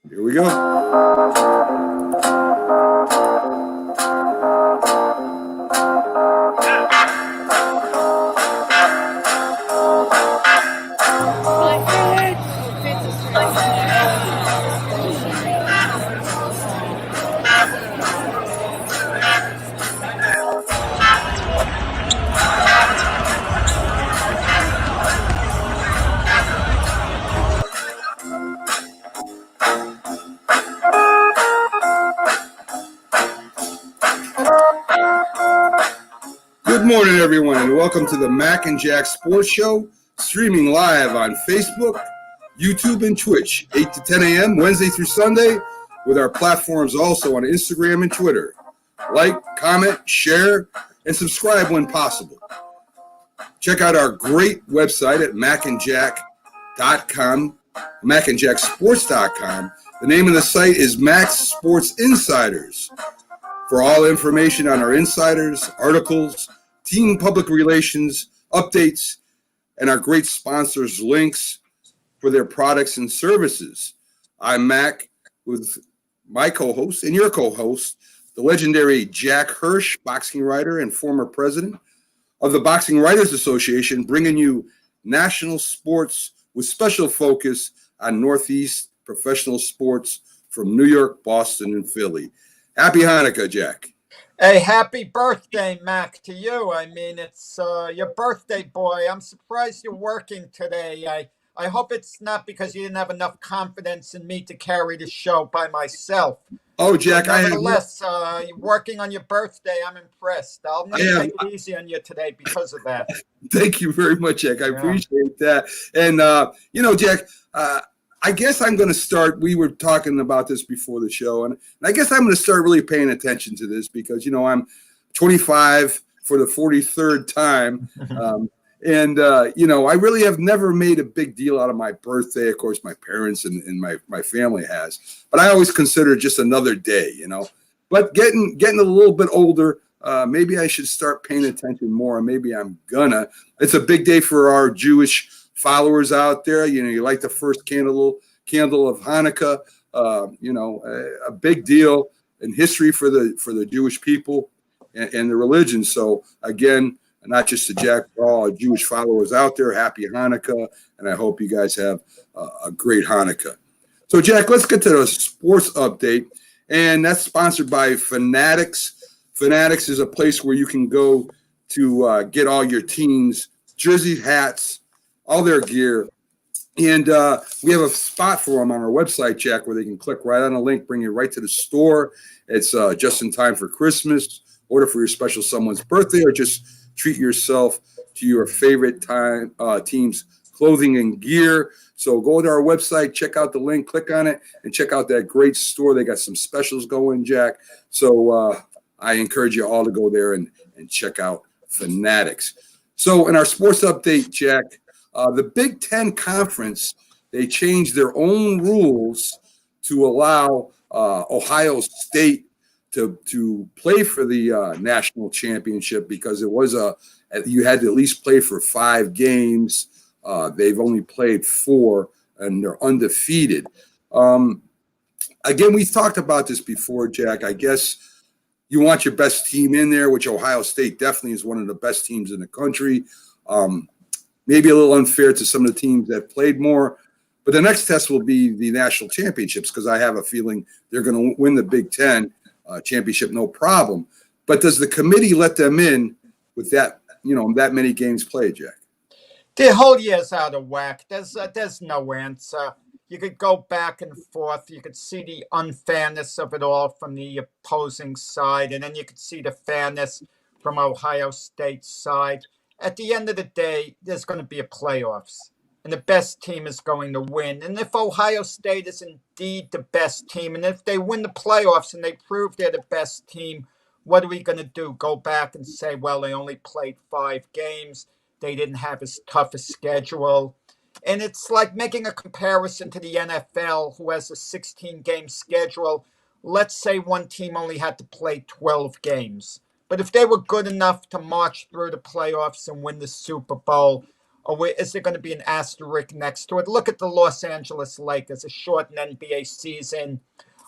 Here we go. Good morning, everyone, and welcome to the Mac and Jack Sports Show, streaming live on Facebook, YouTube, and Twitch, 8 to 10 a.m., Wednesday through Sunday, with our platforms also on Instagram and Twitter. Like, comment, share, and subscribe when possible. Check out our great website at macandjack.com, macandjacksports.com. The name of the site is Mac Sports Insiders. For all information on our insiders, articles, team public relations, updates, and our great sponsors' links for their products and services. I'm Mac with my co-host and your co-host, the legendary Jack Hirsch, boxing writer and former president of the Boxing Writers Association, bringing you national sports with special focus on Northeast professional sports from New York, Boston, and Philly. Happy Hanukkah, Jack. Hey, happy birthday, Mac, to you. I mean, it's your birthday, boy. I'm surprised you're working today. I hope it's not because you didn't have enough confidence in me to carry the show by myself. Oh, Jack, nevertheless, you're working on your birthday. I'm impressed. I'll never take it easy on you today because of that. Thank you very much, Jack. I appreciate that. And, Jack, I guess I'm going to start. We were talking about this before the show, and I guess I'm going to start really paying attention to this because, I'm 25 for the 43rd time. I really have never made a big deal out of my birthday. Of course, my parents and my family has, but I always consider it just another day, But getting a little bit older, maybe I should start paying attention more. Maybe I'm gonna. It's a big day for our Jewish followers out there. You light the first candle of Hanukkah. A big deal in history for the Jewish people and the religion. So again, not just to Jack, for all our Jewish followers out there, happy Hanukkah, and I hope you guys have a great Hanukkah. So Jack, let's get to the sports update, and that's sponsored by Fanatics. Fanatics is a place where you can go to get all your teams' jerseys, hats, all their gear. And we have a spot for them on our website, Jack, where they can click right on a link, bring you right to the store. It's just in time for Christmas, order for your special someone's birthday, or just treat yourself to your favorite team's clothing and gear. So go to our website, check out the link, click on it, and check out that great store. They got some specials going, Jack. So I encourage you all to go there and check out Fanatics. So in our sports update, Jack, the Big Ten Conference, they changed their own rules to allow Ohio State to play for the national championship because it was you had to at least play for 5 games. They've only played 4, and they're undefeated. Again, we've talked about this before, Jack. I guess you want your best team in there, which Ohio State definitely is one of the best teams in the country. Maybe a little unfair to some of the teams that played more. But the next test will be the national championships because I have a feeling they're going to win the Big Ten championship, no problem. But does the committee let them in with that, that many games played, Jack? The whole year's out of whack. There's no answer. You could go back and forth. You could see the unfairness of it all from the opposing side, and then you could see the fairness from Ohio State's side. At the end of the day, there's going to be a playoffs, and the best team is going to win. And if Ohio State is indeed the best team, and if they win the playoffs and they prove they're the best team, what are we going to do? Go back and say, well, they only played 5 games. They didn't have as tough a schedule. And it's like making a comparison to the NFL, who has a 16-game schedule. Let's say one team only had to play 12 games. But if they were good enough to march through the playoffs and win the Super Bowl, Or is there going to be an asterisk next to it? Look at the Los Angeles Lakers, a shortened NBA season.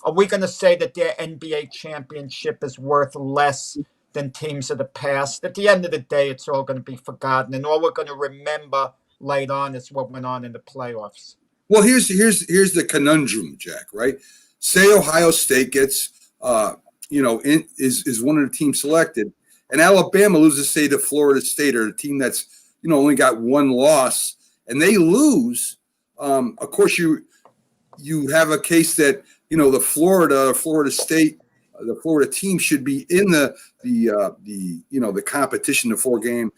Are we going to say that their NBA championship is worth less than teams of the past? At the end of the day, it's all going to be forgotten, and all we're going to remember later on is what went on in the playoffs. Well, here's the conundrum, Jack. Right? Say Ohio State gets, is one of the teams selected, and Alabama loses, say, to Florida State, or a team that's only got one loss, and they lose. Of course, you have a case that the Florida State, the Florida team should be in the competition, the 4-game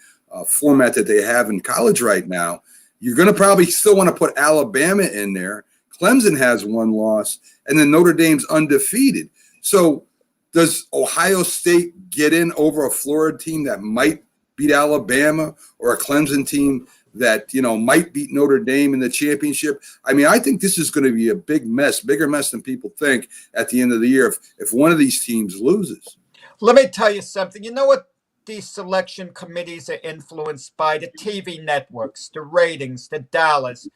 format that they have in college right now. You're going to probably still want to put Alabama in there. Clemson has one loss, and then Notre Dame's undefeated. So does Ohio State get in over a Florida team that might beat Alabama, or a Clemson team that might beat Notre Dame in the championship? I mean, I think this is going to be a big mess, bigger mess than people think at the end of the year if one of these teams loses. Let me tell you something. You know what these selection committees are influenced by? The TV networks, the ratings, the dollars.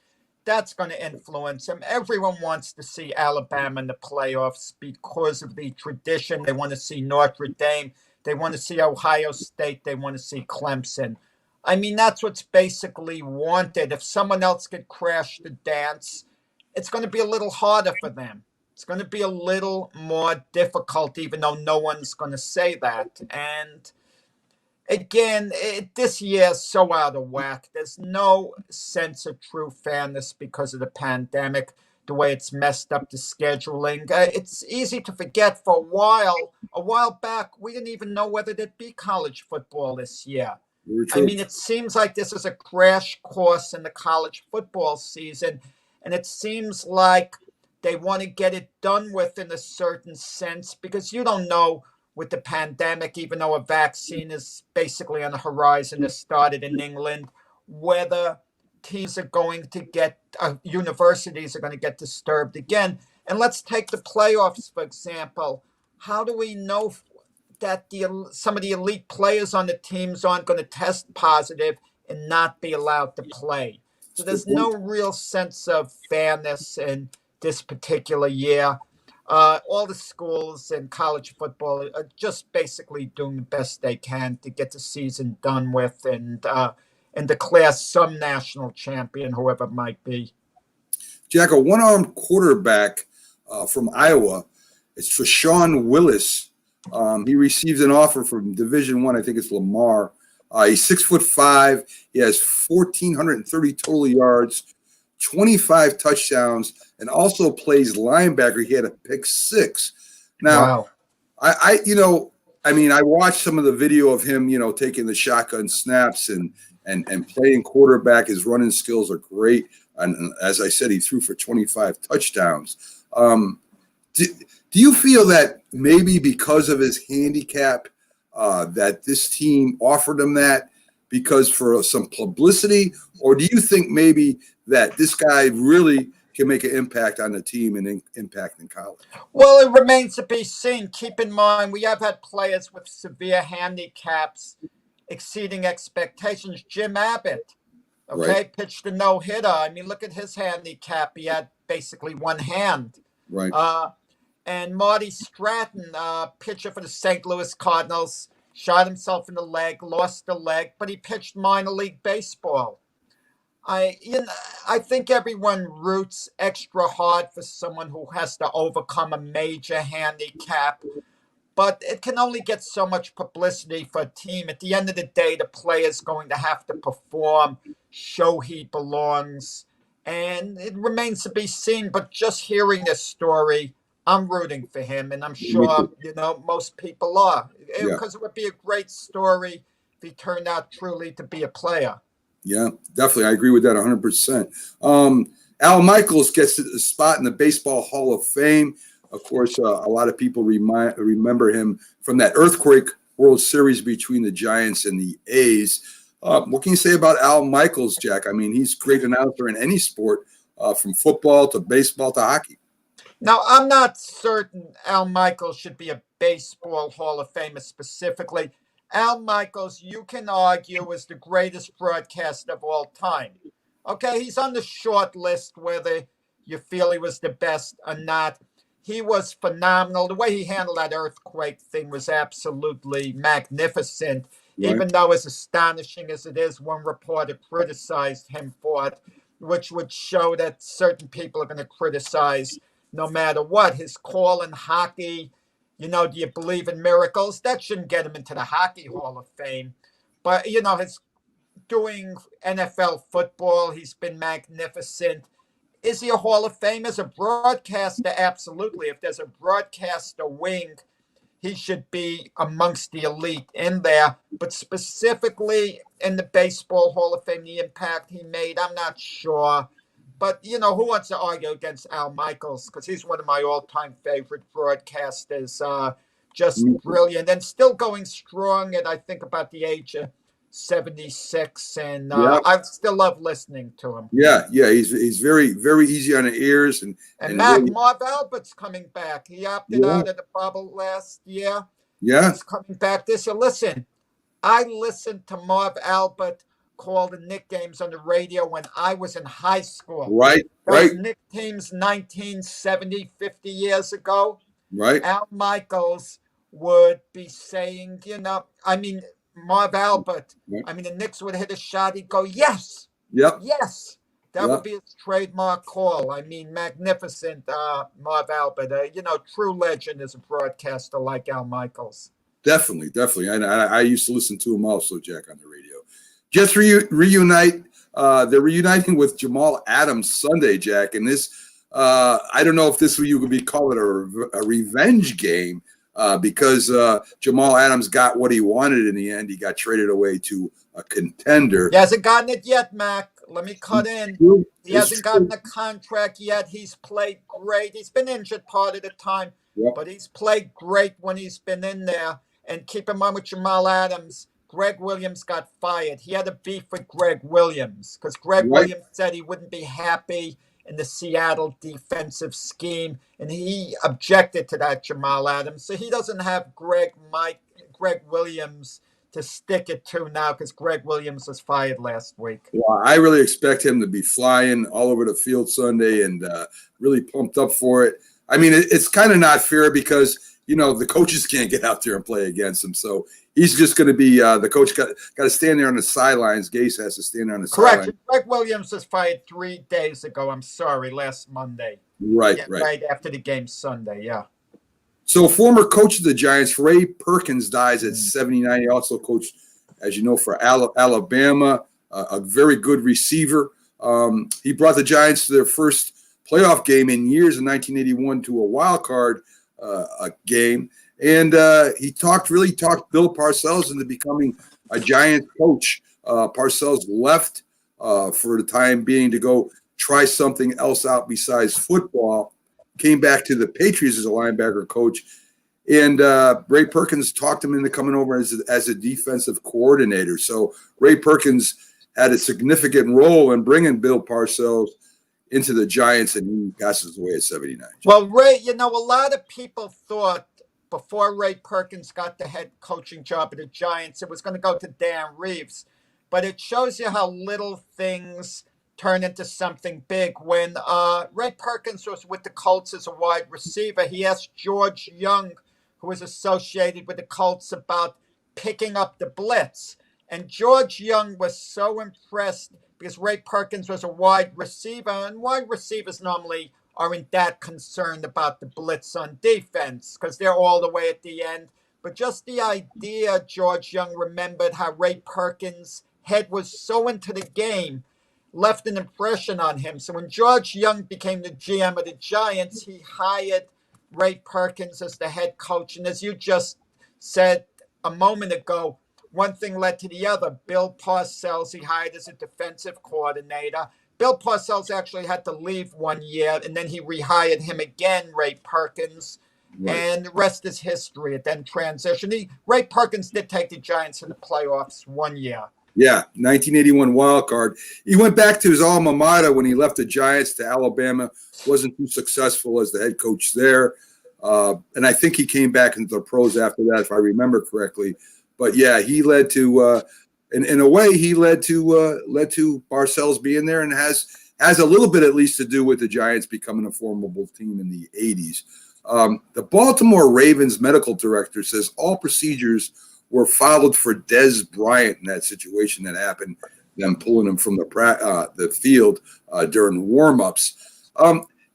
That's going to influence them. Everyone wants to see Alabama in the playoffs because of the tradition. They want to see Notre Dame. They want to see Ohio State. They want to see Clemson. I mean, that's what's basically wanted. If someone else could crash the dance, it's going to be a little harder for them. It's going to be a little more difficult, even though no one's going to say that. And again, this year is so out of whack. There's no sense of true fairness because of the pandemic, the way it's messed up the scheduling. It's easy to forget. For a while back, we didn't even know whether there'd be college football this year. I mean, it seems like this is a crash course in the college football season, and it seems like they want to get it done with in a certain sense, because you don't know with the pandemic, even though a vaccine is basically on the horizon, has started in England, whether teams are going to get, universities are going to get disturbed again. And let's take the playoffs, for example. How do we know that some of the elite players on the teams aren't going to test positive and not be allowed to play? So there's no real sense of fairness in this particular year. All the schools in college football are just basically doing the best they can to get the season done with and declare some national champion, whoever it might be. Jack, a one-armed quarterback from Iowa, it's Rashawn Willis. He received an offer from Division I. I think it's Lamar. He's 6'5". He has 1,430 total yards, 25 touchdowns, and also plays linebacker. He had a pick 6. Now, wow. I watched some of the video of him, taking the shotgun snaps and playing quarterback. His running skills are great. And as I said, he threw for 25 touchdowns. Do you feel that maybe because of his handicap, that this team offered him that because for some publicity? Or do you think maybe that this guy really can make an impact on the team and impact in college? Well, it remains to be seen. Keep in mind, we have had players with severe handicaps exceeding expectations. Jim Abbott, pitched a no-hitter. I mean, look at his handicap. He had basically one hand. Right. And Marty Stratton, pitcher for the St. Louis Cardinals, shot himself in the leg, lost the leg, but he pitched minor league baseball. I think everyone roots extra hard for someone who has to overcome a major handicap, but it can only get so much publicity for a team. At the end of the day, the player's going to have to perform, show he belongs, and it remains to be seen. But just hearing this story, I'm rooting for him, and I'm sure most people are, because it would be a great story if he turned out truly to be a player. Yeah, definitely. I agree with that 100%. Al Michaels gets a spot in the Baseball Hall of Fame. Of course, a lot of people remember him from that earthquake World Series between the Giants and the A's. What can you say about Al Michaels, Jack? I mean, he's a great announcer in any sport, from football to baseball to hockey. Now, I'm not certain Al Michaels should be a Baseball Hall of Famer specifically. Al Michaels, you can argue, is the greatest broadcaster of all time. Okay, he's on the short list whether you feel he was the best or not. He was phenomenal. The way he handled that earthquake thing was absolutely magnificent, Right. even though as astonishing as it is, one reporter criticized him for it, which would show that certain people are going to criticize no matter what. His call in hockey, do you believe in miracles? That shouldn't get him into the Hockey Hall of Fame. But, his doing NFL football, he's been magnificent. Is he a Hall of Fame? As a broadcaster, absolutely. If there's a broadcaster wing, he should be amongst the elite in there. But specifically in the Baseball Hall of Fame, the impact he made, I'm not sure. But, who wants to argue against Al Michaels? Because he's one of my all-time favorite broadcasters. Just brilliant. And still going strong at, I think, about the age of 76. And I still love listening to him. Yeah. He's very, very easy on the ears. And Mac, really, Marv Albert's coming back. He opted out of the bubble last year. Yeah. He's coming back this year. Listen, I listened to Marv Albert call the Knick games on the radio when I was in high school. Right. Those Knick teams 1970, 50 years ago. Right. Al Michaels would be saying, Marv Albert, the Knicks would hit a shot. He'd go, yes. Yep. Yes. That would be his trademark call. Magnificent Marv Albert. True legend is a broadcaster like Al Michaels. Definitely. And I used to listen to him also, Jack, on the radio. Just reunite. They're reuniting with Jamal Adams Sunday, Jack. And this, I don't know if this you could be calling a revenge game because Jamal Adams got what he wanted in the end. He got traded away to a contender. He hasn't gotten it yet, Mac. Let me cut in. He hasn't gotten a contract yet. He's played great. He's been injured part of the time, but he's played great when he's been in there. And keep in mind with Jamal Adams, Greg Williams got fired. He had a beef with Greg Williams because Greg Williams said he wouldn't be happy in the Seattle defensive scheme, and he objected to that, Jamal Adams. So he doesn't have Greg Williams to stick it to now because Greg Williams was fired last week. Well, I really expect him to be flying all over the field Sunday and really pumped up for it. It's kind of not fair because, the coaches can't get out there and play against him. So he's just going to be the coach got to stand there on the sidelines. Gase has to stand there on the sidelines. Correct. Greg Williams was fired 3 days ago. I'm sorry, last Monday. Right. Right after the game Sunday, yeah. So former coach of the Giants, Ray Perkins, dies at 79. He also coached, as you know, for Alabama, a very good receiver. He brought the Giants to their first playoff game in years in 1981 to a wild card game. And he talked Bill Parcells into becoming a Giants coach. Parcells left for the time being to go try something else out besides football. Came back to the Patriots as a linebacker coach. And Ray Perkins talked him into coming over as a defensive coordinator. So Ray Perkins had a significant role in bringing Bill Parcells into the Giants, and he passes away at 79. Well, Ray, a lot of people thought before Ray Perkins got the head coaching job at the Giants, it was going to go to Dan Reeves. But it shows you how little things turn into something big. When Ray Perkins was with the Colts as a wide receiver, he asked George Young, who was associated with the Colts, about picking up the blitz. And George Young was so impressed because Ray Perkins was a wide receiver, and wide receivers normally aren't that concerned about the blitz on defense because they're all the way at the end. But just the idea, George Young remembered how Ray Perkins' head was so into the game, left an impression on him. So when George Young became the GM of the Giants, he hired Ray Perkins as the head coach. And as you just said a moment ago, one thing led to the other. Bill Parcells, he hired as a defensive coordinator. Bill Parcells actually had to leave 1 year, and then he rehired him again, Ray Perkins. And the rest is history. It then transitioned. Ray Perkins did take the Giants to the playoffs 1 year. Yeah, 1981 wild card. He went back to his alma mater when he left the Giants to Alabama. Wasn't too successful as the head coach there. And I think he came back into the pros after that, if I remember correctly. But yeah, he led to in a way he led to Parcells being there, and has a little bit at least to do with the Giants becoming a formidable team in the 80s. The Baltimore Ravens medical director says all procedures were followed for Des Bryant in that situation that happened, them pulling him from the field during warmups.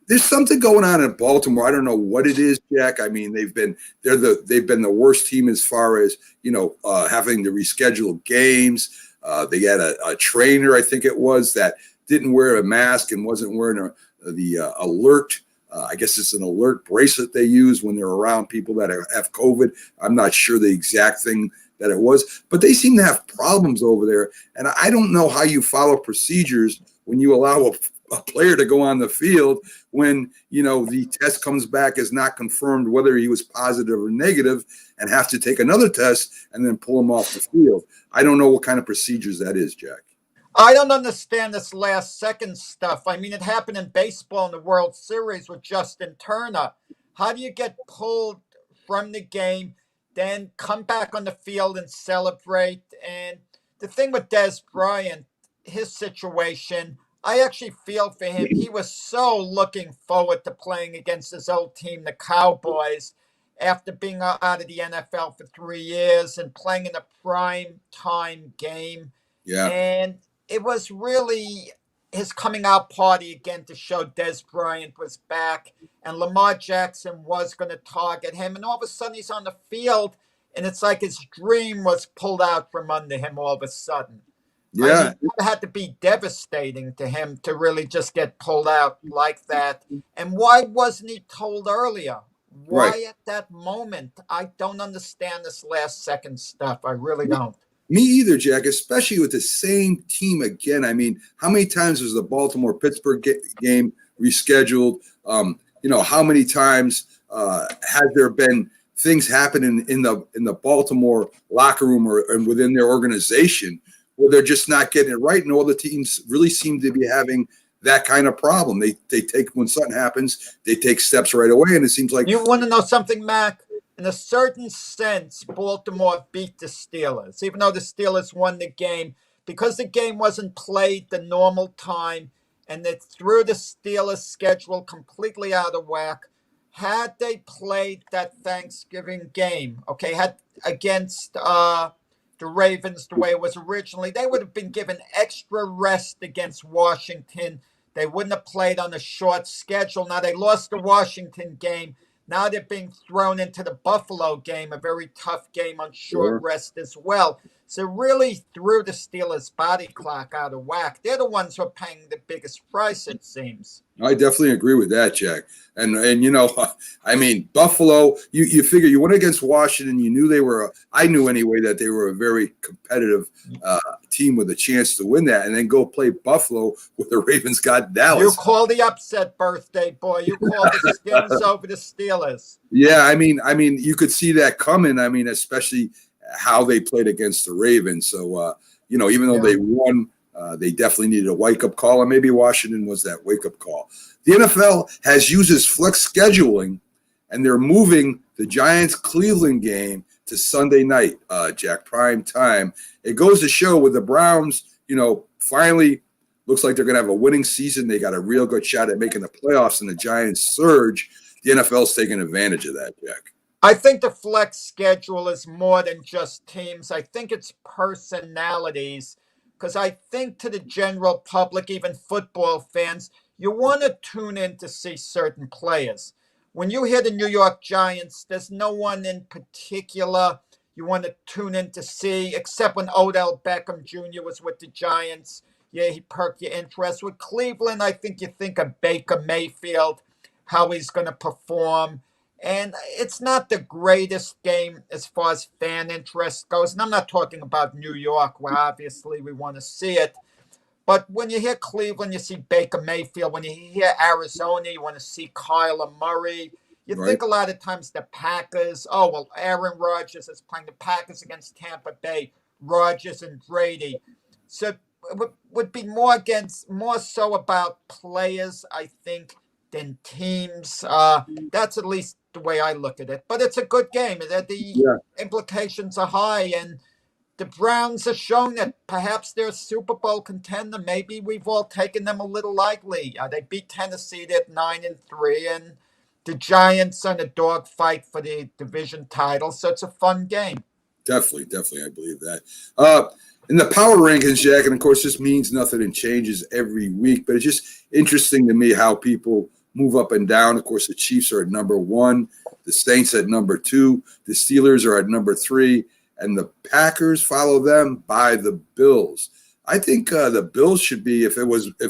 There's something going on in Baltimore. I don't know what it is, Jack. I mean, they've been the worst team as far as having to reschedule games. They had a trainer, I think it was, that didn't wear a mask and wasn't wearing the alert. I guess it's an alert bracelet they use when they're around people that have COVID. I'm not sure the exact thing that it was, but they seem to have problems over there. And I don't know how you follow procedures when you allow a player to go on the field when, the test comes back as not confirmed whether he was positive or negative, and have to take another test and then pull him off the field. I don't know what kind of procedures that is, Jack. I don't understand this last second stuff. I mean, it happened in baseball in the World Series with Justin Turner. How do you get pulled from the game, then come back on the field and celebrate? And the thing with Des Bryant, his situation, I actually feel for him. He was so looking forward to playing against his old team, the Cowboys, after being out of the NFL for 3 years and playing in a prime time game. Yeah. And it was really his coming out party again to show Des Bryant was back, and Lamar Jackson was going to target him. And all of a sudden he's on the field, and it's like his dream was pulled out from under him all of a sudden. Yeah. I mean, it had to be devastating to him to really just get pulled out like that. And why wasn't he told earlier? Why Right. at that moment? I don't understand this last second stuff. I really don't. Me either, Jack, especially with the same team again. I mean, how many times was the Baltimore-Pittsburgh game rescheduled? How many times has there been things happening in the Baltimore locker room and within their organization where they're just not getting it right? And all the teams really seem to be having that kind of problem. They take, when something happens, they take steps right away, and it seems like— You want to know something, Mac? In a certain sense, Baltimore beat the Steelers, even though the Steelers won the game, because the game wasn't played the normal time, and they threw the Steelers' schedule completely out of whack. Had they played that Thanksgiving game, had against the Ravens the way it was originally, they would have been given extra rest against Washington. They wouldn't have played on a short schedule. Now, they lost the Washington game. Now they're being thrown into the Buffalo game, a very tough game on short rest as well. So really threw the Steelers' body clock out of whack. They're the ones who are paying the biggest price, it seems. I definitely agree with that, Jack. And I mean, Buffalo, you figure you went against Washington, you knew I knew anyway that they were a very competitive team with a chance to win that, and then go play Buffalo where the Ravens got Dallas. You call the upset, birthday boy. You call the Skins over the Steelers. Yeah, I mean, you could see that coming. I mean, especially how they played against the Ravens. So, even though they won, they definitely needed a wake-up call, and maybe Washington was that wake-up call. The NFL has uses flex scheduling, and they're moving the Giants-Cleveland game to Sunday night, Jack, prime time. It goes to show with the Browns, finally looks like they're going to have a winning season. They got a real good shot at making the playoffs, and the Giants surge. The NFL's taking advantage of that, Jack. I think the flex schedule is more than just teams. I think it's personalities, because I think to the general public, even football fans, you want to tune in to see certain players. When you hear the New York Giants, there's no one in particular you want to tune in to see, except when Odell Beckham Jr. was with the Giants. Yeah, he perked your interest. With Cleveland, I think you think of Baker Mayfield, how he's going to perform. And it's not the greatest game as far as fan interest goes. And I'm not talking about New York, where obviously we want to see it. But when you hear Cleveland, you see Baker Mayfield. When you hear Arizona, you want to see Kyler Murray. You think a lot of times the Packers, Aaron Rodgers is playing the Packers against Tampa Bay, Rodgers and Brady. So it would be more so about players, I think, than teams. That's at least the way I look at it. But it's a good game. The implications are high, and the Browns are showing that perhaps they're a Super Bowl contender. Maybe we've all taken them a little lightly. They beat Tennessee at 9-3, and the Giants are in a dogfight for the division title. So it's a fun game. Definitely, I believe that. In the power rankings, Jack, and of course this means nothing and changes every week, but it's just interesting to me how people move up and down. Of course, the Chiefs are at number 1, the Saints at number 2, the Steelers are at number 3, and the Packers follow them by the Bills. I think the Bills should be, if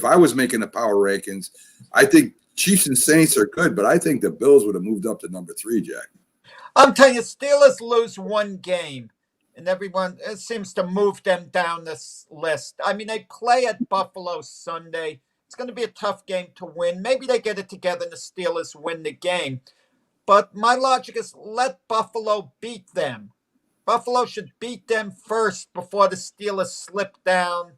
I was making the power rankings, I think Chiefs and Saints are good, but I think the Bills would have moved up to number 3, Jack. I'm telling you, Steelers lose one game, and everyone seems to move them down this list. I mean, they play at Buffalo Sunday. It's going to be a tough game to win. Maybe they get it together and the Steelers win the game. But my logic is let Buffalo beat them. Buffalo should beat them first before the Steelers slip down,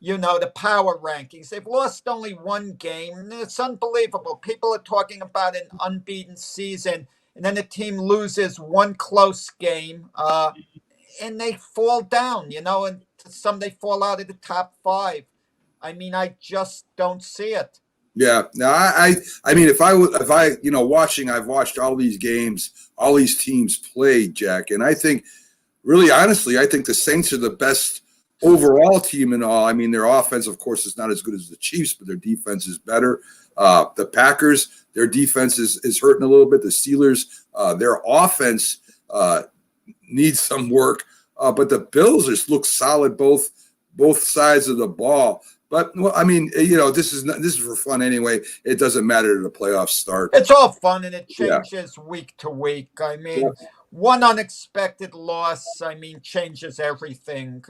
the power rankings. They've lost only one game. It's unbelievable. People are talking about an unbeaten season, and then the team loses one close game, and they fall down, and some they fall out of the top 5. I mean, I just don't see it. Yeah. No, I mean, if I watching, I've watched all these games, all these teams play, Jack, and I think, really honestly, I think the Saints are the best overall team in all. I mean, their offense, of course, is not as good as the Chiefs, but their defense is better. The Packers, their defense is hurting a little bit. The Steelers, their offense needs some work, but the Bills just look solid both sides of the ball. But well, I mean, this is for fun anyway. It doesn't matter to the playoffs start. It's all fun, and it changes week to week. I mean, one unexpected loss, changes everything.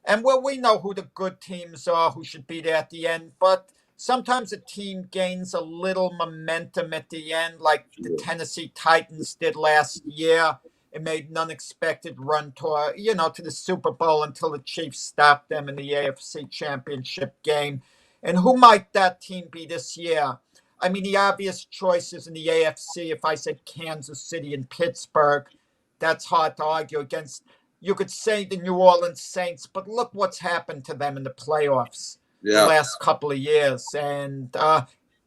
And we know who the good teams are, who should be there at the end. But sometimes a team gains a little momentum at the end, like the Tennessee Titans did last year. It made an unexpected run to the Super Bowl until the Chiefs stopped them in the AFC Championship game. And who might that team be this year? I mean, the obvious choices in the AFC, if I said Kansas City and Pittsburgh, that's hard to argue against. You could say the New Orleans Saints, but look what's happened to them in the playoffs the last couple of years. And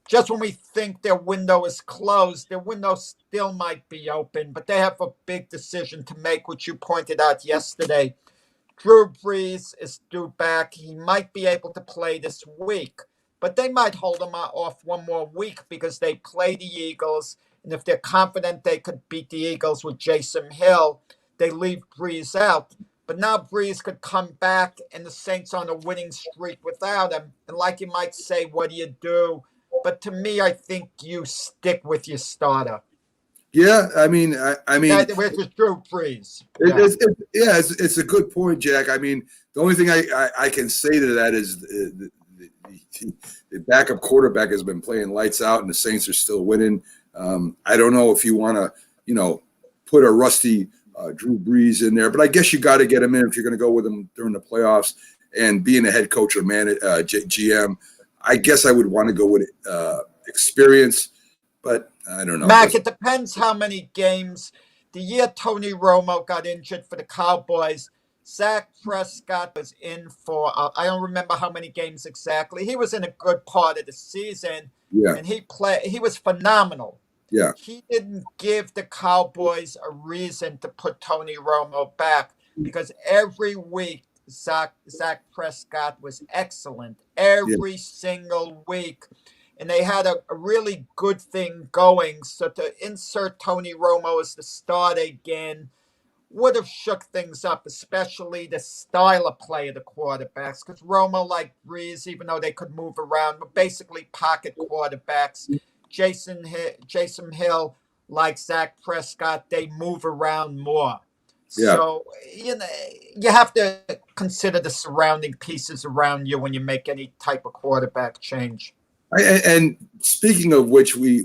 just when we think their window is closed, their window still might be open, but they have a big decision to make, which you pointed out yesterday. Drew Brees is due back. He might be able to play this week, but they might hold him off one more week because they play the Eagles. And if they're confident they could beat the Eagles with Jason Hill, they leave Brees out. But now Brees could come back and the Saints on a winning streak without him. And like you might say, what do you do? But to me, I think you stick with your starter. Yeah, I mean, with Drew Brees. It's a good point, Jack. I mean, the only thing I can say to that is the backup quarterback has been playing lights out, and the Saints are still winning. I don't know if you want to, put a rusty Drew Brees in there, but I guess you got to get him in if you're going to go with him during the playoffs. And being a head coach or GM, I guess I would want to go with experience, but I don't know. Mac, it depends how many games. The year Tony Romo got injured for the Cowboys, Dak Prescott was in for, I don't remember how many games exactly. He was in a good part of the season, and he was phenomenal. Yeah. He didn't give the Cowboys a reason to put Tony Romo back because every week Dak Prescott was excellent every single week. And they had a really good thing going. So to insert Tony Romo as the starter again would have shook things up, especially the style of play of the quarterbacks. Because Romo, like Brees, even though they could move around, were basically pocket quarterbacks. Jason Hill, like Dak Prescott, they move around more. Yeah. So, you have to consider the surrounding pieces around you when you make any type of quarterback change. And speaking of which, we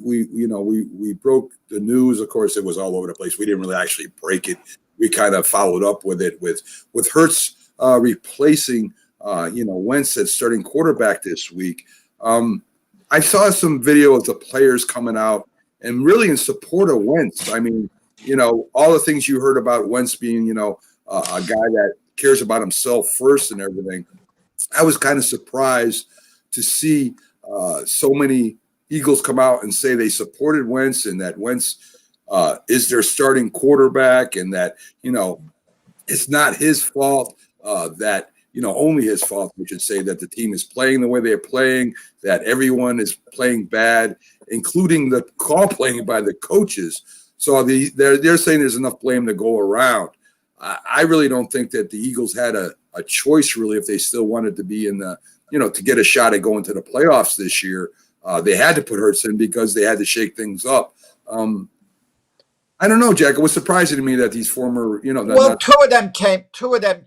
broke the news. Of course, it was all over the place. We didn't really actually break it. We kind of followed up with it with Hurts replacing Wentz as starting quarterback this week. I saw some video of the players coming out and really in support of Wentz. I mean, all the things you heard about Wentz being, a guy that cares about himself first and everything. I was kind of surprised to see so many Eagles come out and say they supported Wentz and that Wentz is their starting quarterback and that, it's not his fault that, only his fault, we should say, that the team is playing the way they're playing, that everyone is playing bad, including the call playing by the coaches. So they're saying there's enough blame to go around. I really don't think that the Eagles had a choice, really, if they still wanted to be in the, to get a shot at going to the playoffs this year. They had to put Hurts in because they had to shake things up. I don't know, Jack. It was surprising to me that these former, Well, two of them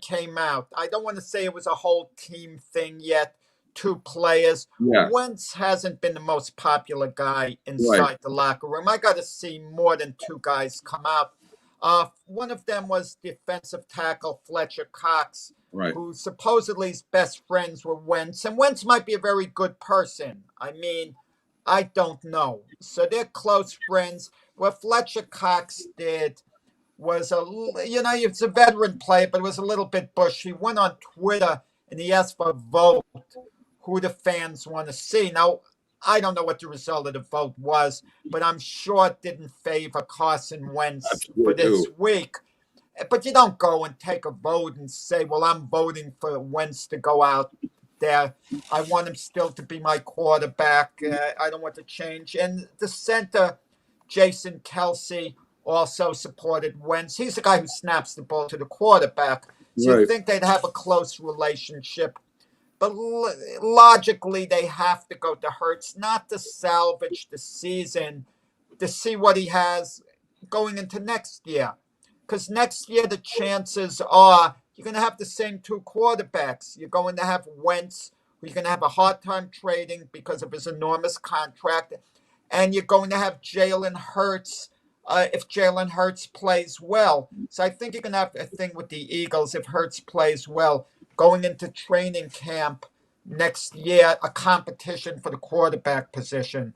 came out. I don't want to say it was a whole team thing yet. Two players. Yeah. Wentz hasn't been the most popular guy inside the locker room. I got to see more than two guys come out. One of them was defensive tackle Fletcher Cox, who supposedly is best friends with Wentz. And Wentz might be a very good person. I mean, I don't know. So they're close friends. What Fletcher Cox did was it's a veteran player, but it was a little bit bush. He went on Twitter and he asked for a vote, who the fans want to see. Now, I don't know what the result of the vote was, but I'm sure it didn't favor Carson Wentz for this week. But you don't go and take a vote and say, well, I'm voting for Wentz to go out there. I want him still to be my quarterback. I don't want to change. And the center, Jason Kelsey, also supported Wentz. He's the guy who snaps the ball to the quarterback. So you think they'd have a close relationship. But logically, they have to go to Hurts, not to salvage the season, to see what he has going into next year. Because next year, the chances are you're going to have the same two quarterbacks. You're going to have Wentz, who you're going to have a hard time trading because of his enormous contract. And you're going to have Jalen Hurts if Jalen Hurts plays well. So I think you're going to have a thing with the Eagles if Hurts plays well. Going into training camp next year, a competition for the quarterback position.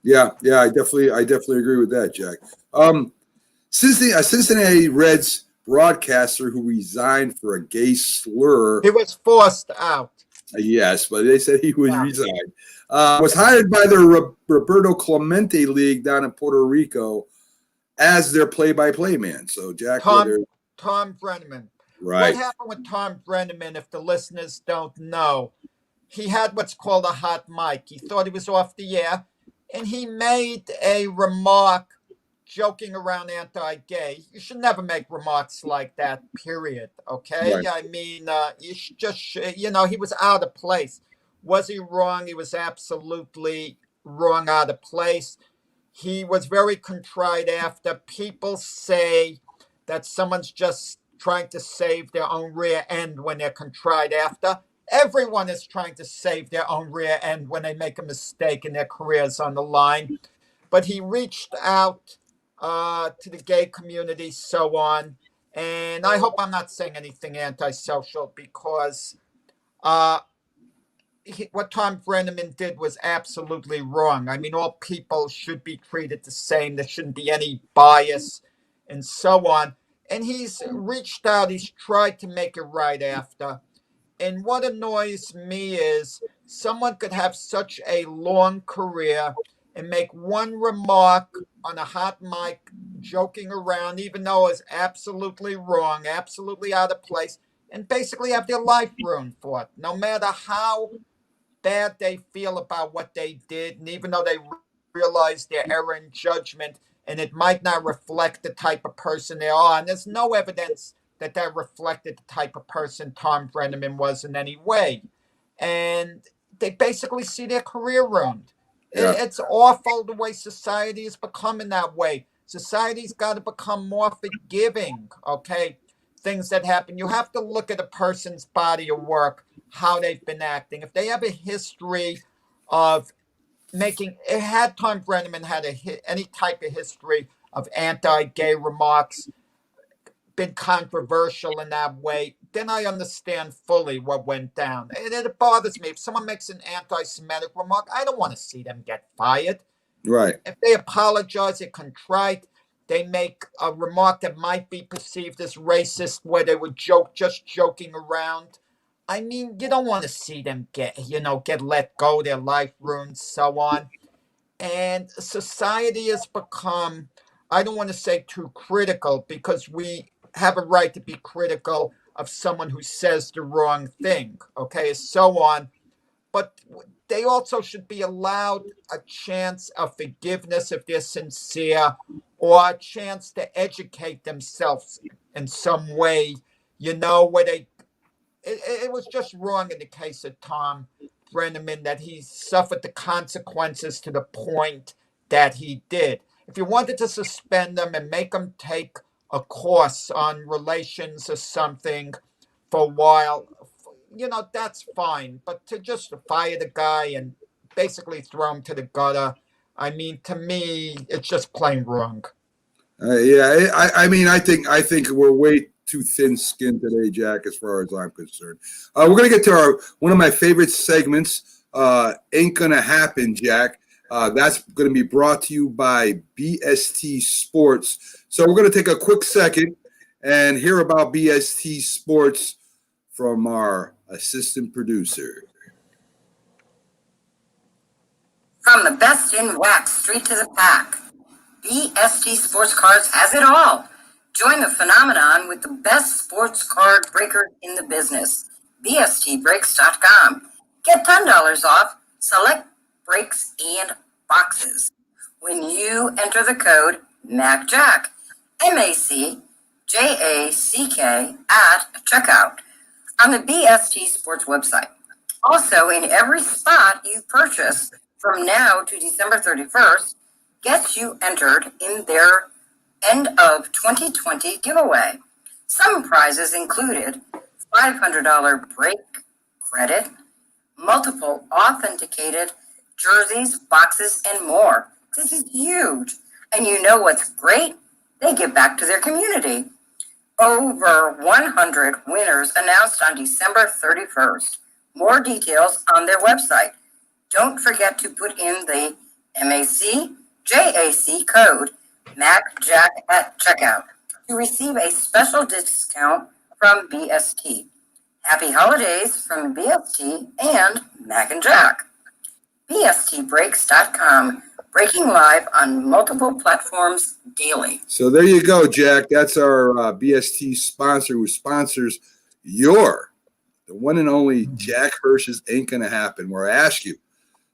Yeah, I definitely agree with that, Jack. Cincinnati Reds broadcaster who resigned for a gay slur. He was forced out. Yes, but they said he would resign. Was hired by the Roberto Clemente League down in Puerto Rico as their play-by-play man. So, Jack, Tom Brenneman. Right. What happened with Tom Brenneman, if the listeners don't know, he had what's called a hot mic. He thought he was off the air, and he made a remark joking around anti-gay. You should never make remarks like that, period, okay? Right. I mean, you should just, he was out of place. Was he wrong? He was absolutely wrong, out of place. He was very contrite after. People say that someone's just trying to save their own rear end when they're contrite after. Everyone is trying to save their own rear end when they make a mistake and their career's on the line. But he reached out to the gay community, so on. And I hope I'm not saying anything antisocial because what Tom Brenneman did was absolutely wrong. I mean, all people should be treated the same. There shouldn't be any bias and so on. And he's reached out. He's tried to make it right after. And what annoys me is someone could have such a long career and make one remark on a hot mic, joking around, even though it's absolutely wrong, absolutely out of place, and basically have their life ruined for it. No matter how bad they feel about what they did, and even though they realize their error in judgment, and it might not reflect the type of person they are, and there's no evidence that reflected the type of person Tom Brenneman was in any way. And they basically see their career ruined. Yeah. It's awful the way society is becoming that way. Society's got to become more forgiving, okay? Things that happen. You have to look at a person's body of work, how they've been acting. If they have a history of had Tom Brenneman had any type of history of anti-gay remarks, been controversial in that way, then I understand fully what went down. And it bothers me. If someone makes an anti-Semitic remark, I don't want to see them get fired. Right. If they apologize, they're contrite, they make a remark that might be perceived as racist, where they were just joking around. I mean, you don't want to see them get let go, their life ruined, so on. And society has become, I don't want to say too critical, because we have a right to be critical of someone who says the wrong thing, okay, so on. But they also should be allowed a chance of forgiveness if they're sincere, or a chance to educate themselves in some way, where it was just wrong in the case of Tom Brenneman that he suffered the consequences to the point that he did. If you wanted to suspend them and make them take a course on relations or something for a while, that's fine. But to just fire the guy and basically throw him to the gutter, I mean, to me, it's just plain wrong. Yeah, I mean, I think we're way too thin-skinned today, Jack, as far as I'm concerned. We're gonna get to one of my favorite segments. Ain't gonna happen, Jack. That's going to be brought to you by BST Sports. So we're going to take a quick second and hear about BST Sports from our assistant producer. From the best in wax street to the pack, BST Sports Cards has it all. Join the phenomenon with the best sports card breaker in the business, BSTBreaks.com. Get $10 off select breaks and boxes when you enter the code MACJACK, MACJACK at checkout on the BST Sports website. Also, in every spot you purchase from now to December 31st, gets you entered in their end of 2020 giveaway. Some prizes included $500 break credit, multiple authenticated jerseys, boxes, and more. This is huge. And you know what's great? They give back to their community. Over 100 winners announced on December 31st. More details on their website. Don't forget to put in the MACJAC code MACJACK at checkout to receive a special discount from BST. Happy holidays from BST and Mac and Jack. BSTBreaks.com, breaking live on multiple platforms daily. So there you go, Jack. That's our BST sponsor who sponsors the one and only Jack Hirsch's Ain't Gonna Happen, where I ask you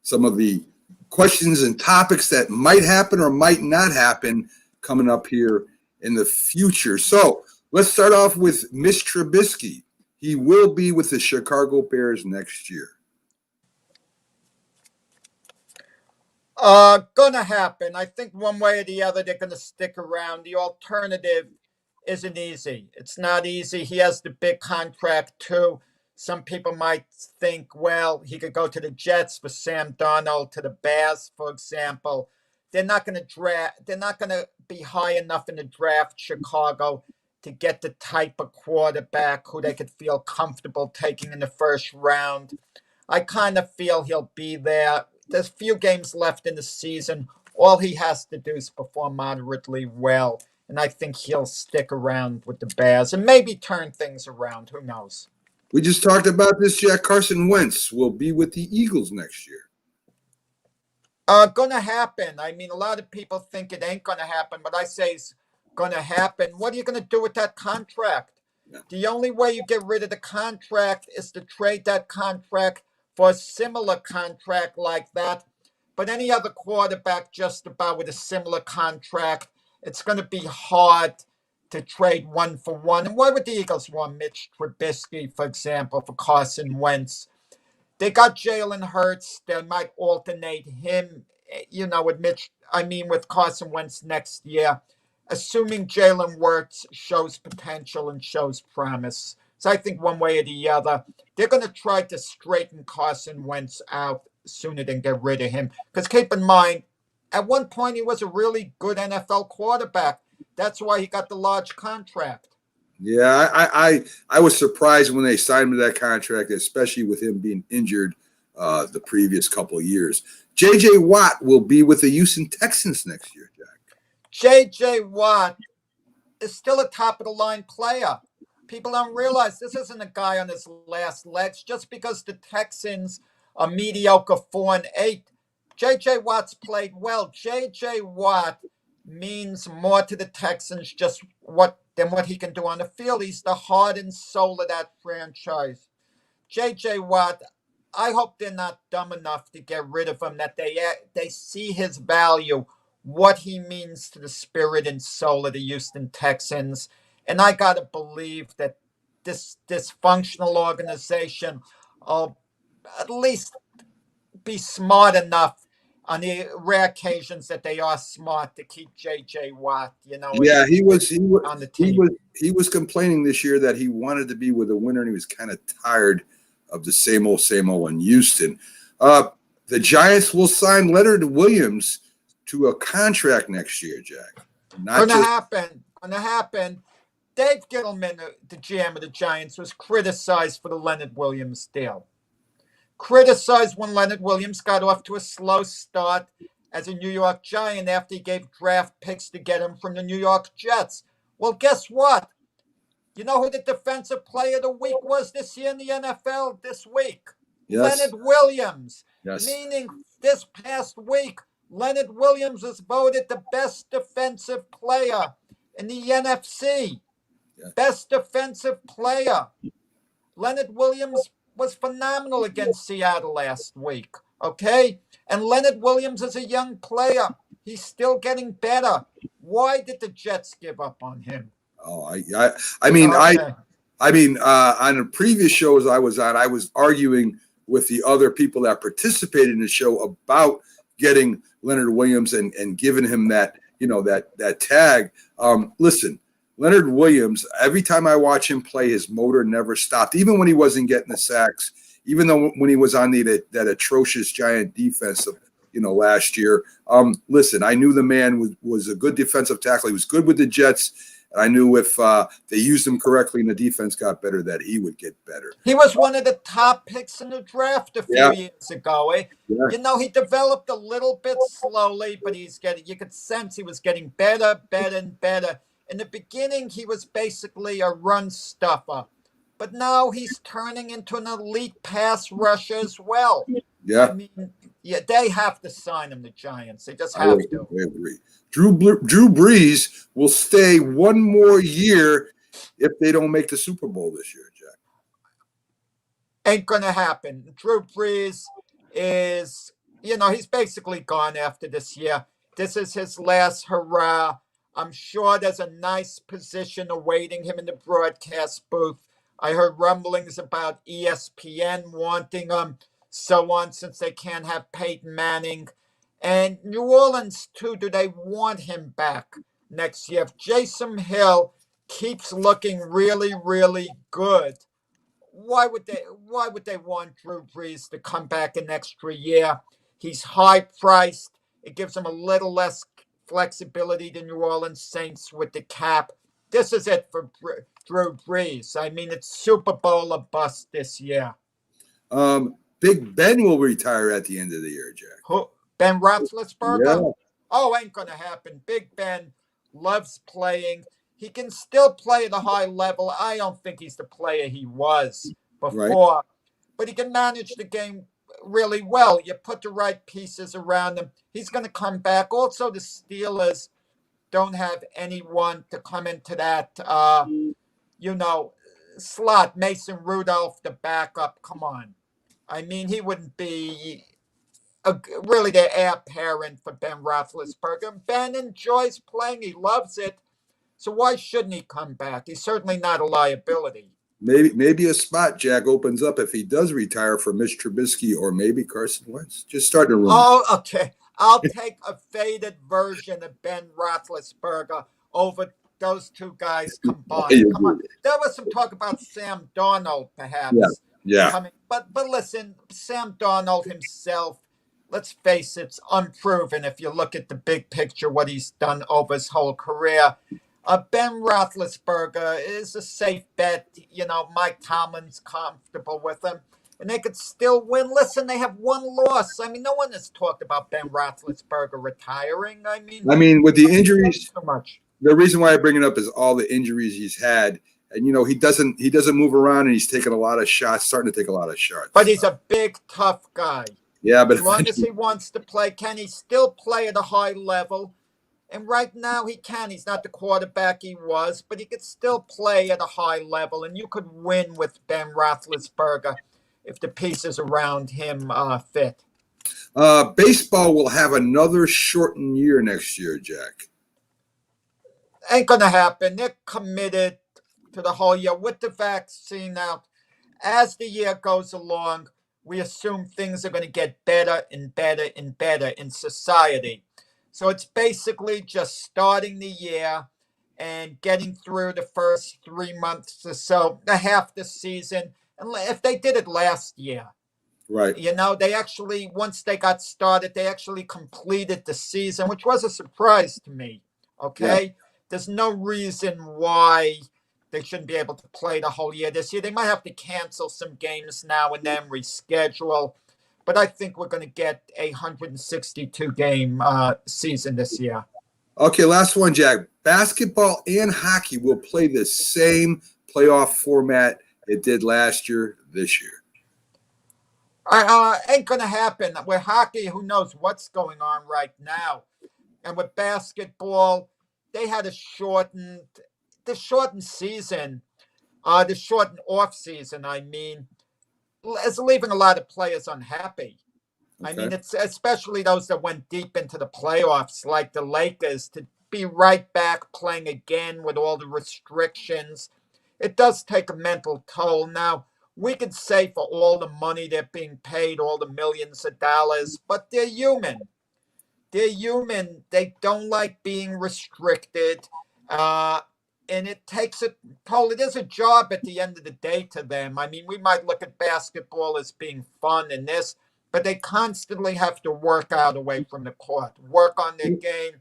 some of the questions and topics that might happen or might not happen coming up here in the future. So let's start off with Mitch Trubisky. He will be with the Chicago Bears next year. Gonna happen. I think one way or the other they're gonna stick around. The alternative isn't easy. It's not easy. He has the big contract too. Some people might think, well, he could go to the Jets for Sam Darnold, to the Bears, for example. They're not gonna draft. They're not gonna be high enough in the draft, Chicago, to get the type of quarterback who they could feel comfortable taking in the first round. I kind of feel he'll be there. There's few games left in the season. All he has to do is perform moderately well. And I think he'll stick around with the Bears and maybe turn things around. Who knows? We just talked about this. Jack, Carson Wentz will be with the Eagles next year. Gonna happen. I mean, a lot of people think it ain't gonna happen, but I say it's gonna happen. What are you gonna do with that contract? Yeah. The only way you get rid of the contract is to trade that contract for a similar contract like that. But any other quarterback just about with a similar contract, it's going to be hard to trade one for one. And why would the Eagles want Mitch Trubisky, for example, for Carson Wentz? They got Jalen Hurts. They might alternate him, with Carson Wentz next year, assuming Jalen Hurts shows potential and shows promise. So I think one way or the other, they're going to try to straighten Carson Wentz out sooner than get rid of him. Because keep in mind, at one point he was a really good NFL quarterback. That's why he got the large contract. Yeah, I was surprised when they signed him to that contract, especially with him being injured the previous couple of years. J.J. Watt will be with the Houston Texans next year, Jack. J.J. Watt is still a top-of-the-line player. People don't realize this isn't a guy on his last legs. Just because the Texans are mediocre 4-8, J.J. Watt's played well. J.J. Watt means more to the Texans than what he can do on the field. He's the heart and soul of that franchise. J.J. Watt, I hope they're not dumb enough to get rid of him, that they see his value, what he means to the spirit and soul of the Houston Texans. And I got to believe that this dysfunctional organization will at least be smart enough on the rare occasions that they are smart to keep J.J. Watt, Yeah, he was on the team. He was complaining this year that he wanted to be with a winner, and he was kind of tired of the same old in Houston. The Giants will sign Leonard Williams to a contract next year, Jack. Going to happen. Dave Gettleman, the GM of the Giants, was criticized for the Leonard Williams deal. Criticized when Leonard Williams got off to a slow start as a New York Giant after he gave draft picks to get him from the New York Jets. Well, guess what? You know who the defensive player of the week was this year in the NFL this week? Yes. Leonard Williams. Yes. Meaning this past week, Leonard Williams was voted the best defensive player in the NFC. Yeah. Best defensive player. Leonard Williams was phenomenal against Seattle last week. Okay? And Leonard Williams is a young player. He's still getting better. Why did the Jets give up on him? Oh, I mean, on the previous shows I was on, I was arguing with the other people that participated in the show about getting Leonard Williams and giving him that, that tag. Listen, Leonard Williams, every time I watch him play, his motor never stopped, even when he wasn't getting the sacks, even though when he was on that atrocious Giant defense of, last year. Listen, I knew the man was a good defensive tackle. He was good with the Jets. And I knew if they used him correctly and the defense got better, that he would get better. He was one of the top picks in the draft a few years ago. Yeah. He developed a little bit slowly, but you could sense he was getting better and better. In the beginning, he was basically a run stuffer. But now he's turning into an elite pass rusher as well. Yeah. I mean, they have to sign him, the Giants. They just have to. I agree. Drew Brees will stay one more year if they don't make the Super Bowl this year, Jack. Ain't going to happen. Drew Brees is, he's basically gone after this year. This is his last hurrah. I'm sure there's a nice position awaiting him in the broadcast booth. I heard rumblings about ESPN wanting him, so on, since they can't have Peyton Manning. And New Orleans, too, do they want him back next year? If Jason Hill keeps looking really, really good, why would they want Drew Brees to come back an extra year? He's high-priced. It gives him a little less flexibility to New Orleans Saints with the cap. This is it for Drew Brees. I mean, it's Super Bowl or bust this year. Big Ben will retire at the end of the year, Jack. Who? Ben Roethlisberger? Yeah. Oh, ain't going to happen. Big Ben loves playing. He can still play at a high level. I don't think he's the player he was before. Right. But he can manage the game really well. You put the right pieces around him, he's going to come back. Also, the Steelers don't have anyone to come into that, slot. Mason Rudolph, the backup. Come on. I mean, he wouldn't be really the heir apparent for Ben Roethlisberger. Ben enjoys playing. He loves it. So why shouldn't he come back? He's certainly not a liability. Maybe a spot, Jack, opens up if he does retire for Mitch Trubisky or maybe Carson Wentz. Just starting to run. Oh, okay. I'll take a faded version of Ben Roethlisberger over those two guys combined. Come on. There was some talk about Sam Darnold, perhaps. Yeah. Coming. But listen, Sam Darnold himself, let's face it, it's unproven if you look at the big picture, what he's done over his whole career. Ben Roethlisberger is a safe bet. Mike Tomlin's comfortable with him. and they could still win. Listen, they have one loss. I mean, no one has talked about Ben Roethlisberger retiring. I mean, with the injuries, so much. the reason why I bring it up is all the injuries he's had. And, he doesn't move around, and he's taking a lot of shots, starting to take a lot of shots. But he's a big, tough guy. Yeah, but as long as he wants to play, can he still play at a high level? And right now he can. He's not the quarterback he was, but he could still play at a high level. And you could win with Ben Roethlisberger if the pieces around him fit. Baseball will have another shortened year next year, Jack. Ain't going to happen. They're committed to the whole year with the vaccine out. As the year goes along, we assume things are going to get better and better and better in society. So it's basically just starting the year and getting through the first 3 months or so, the half the season. And if they did it last year, right? They actually, once they got started, they actually completed the season, which was a surprise to me. Okay, yeah. There's no reason why they shouldn't be able to play the whole year this year. They might have to cancel some games now and then, reschedule. But I think we're going to get a 162-game season this year. Okay, last one, Jack. Basketball and hockey will play the same playoff format it did last year, this year. Ain't going to happen. With hockey, who knows what's going on right now. And with basketball, they had the shortened season, the shortened off season, is leaving a lot of players unhappy. Okay. I mean, it's especially those that went deep into the playoffs, like the Lakers, to be right back playing again with all the restrictions. It does take a mental toll. Now, we could say for all the money they're being paid, all the millions of dollars, but they're human. They're human. They don't like being restricted. And it takes a toll. It is a job at the end of the day to them. I mean, we might look at basketball as being fun and this, but they constantly have to work out away from the court, work on their game,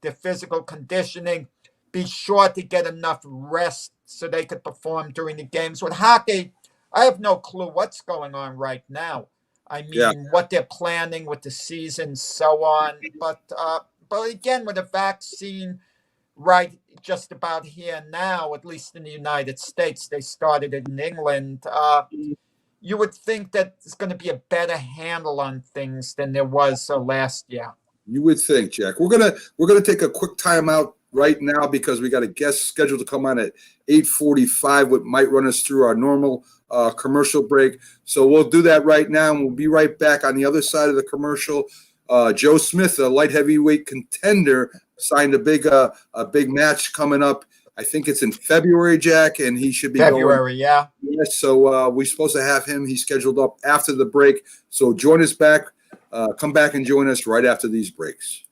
their physical conditioning, be sure to get enough rest so they could perform during the games. With hockey, I have no clue what's going on right now. I mean, what they're planning with the season, so on. But again, with a vaccine, right, just about here now, at least in the United States, they started it in England. You would think that there's going to be a better handle on things than there was last year. You would think, Jack. We're gonna take a quick timeout right now because we got a guest scheduled to come on at 8:45, which might run us through our normal commercial break. So we'll do that right now, and we'll be right back on the other side of the commercial. Joe Smith, a light heavyweight contender, signed a big match coming up. I think it's in February, Jack, and he should be February, going. yeah. Yes, so we're supposed to have him. He's scheduled up after the break. So join us back. Come back and join us right after these breaks.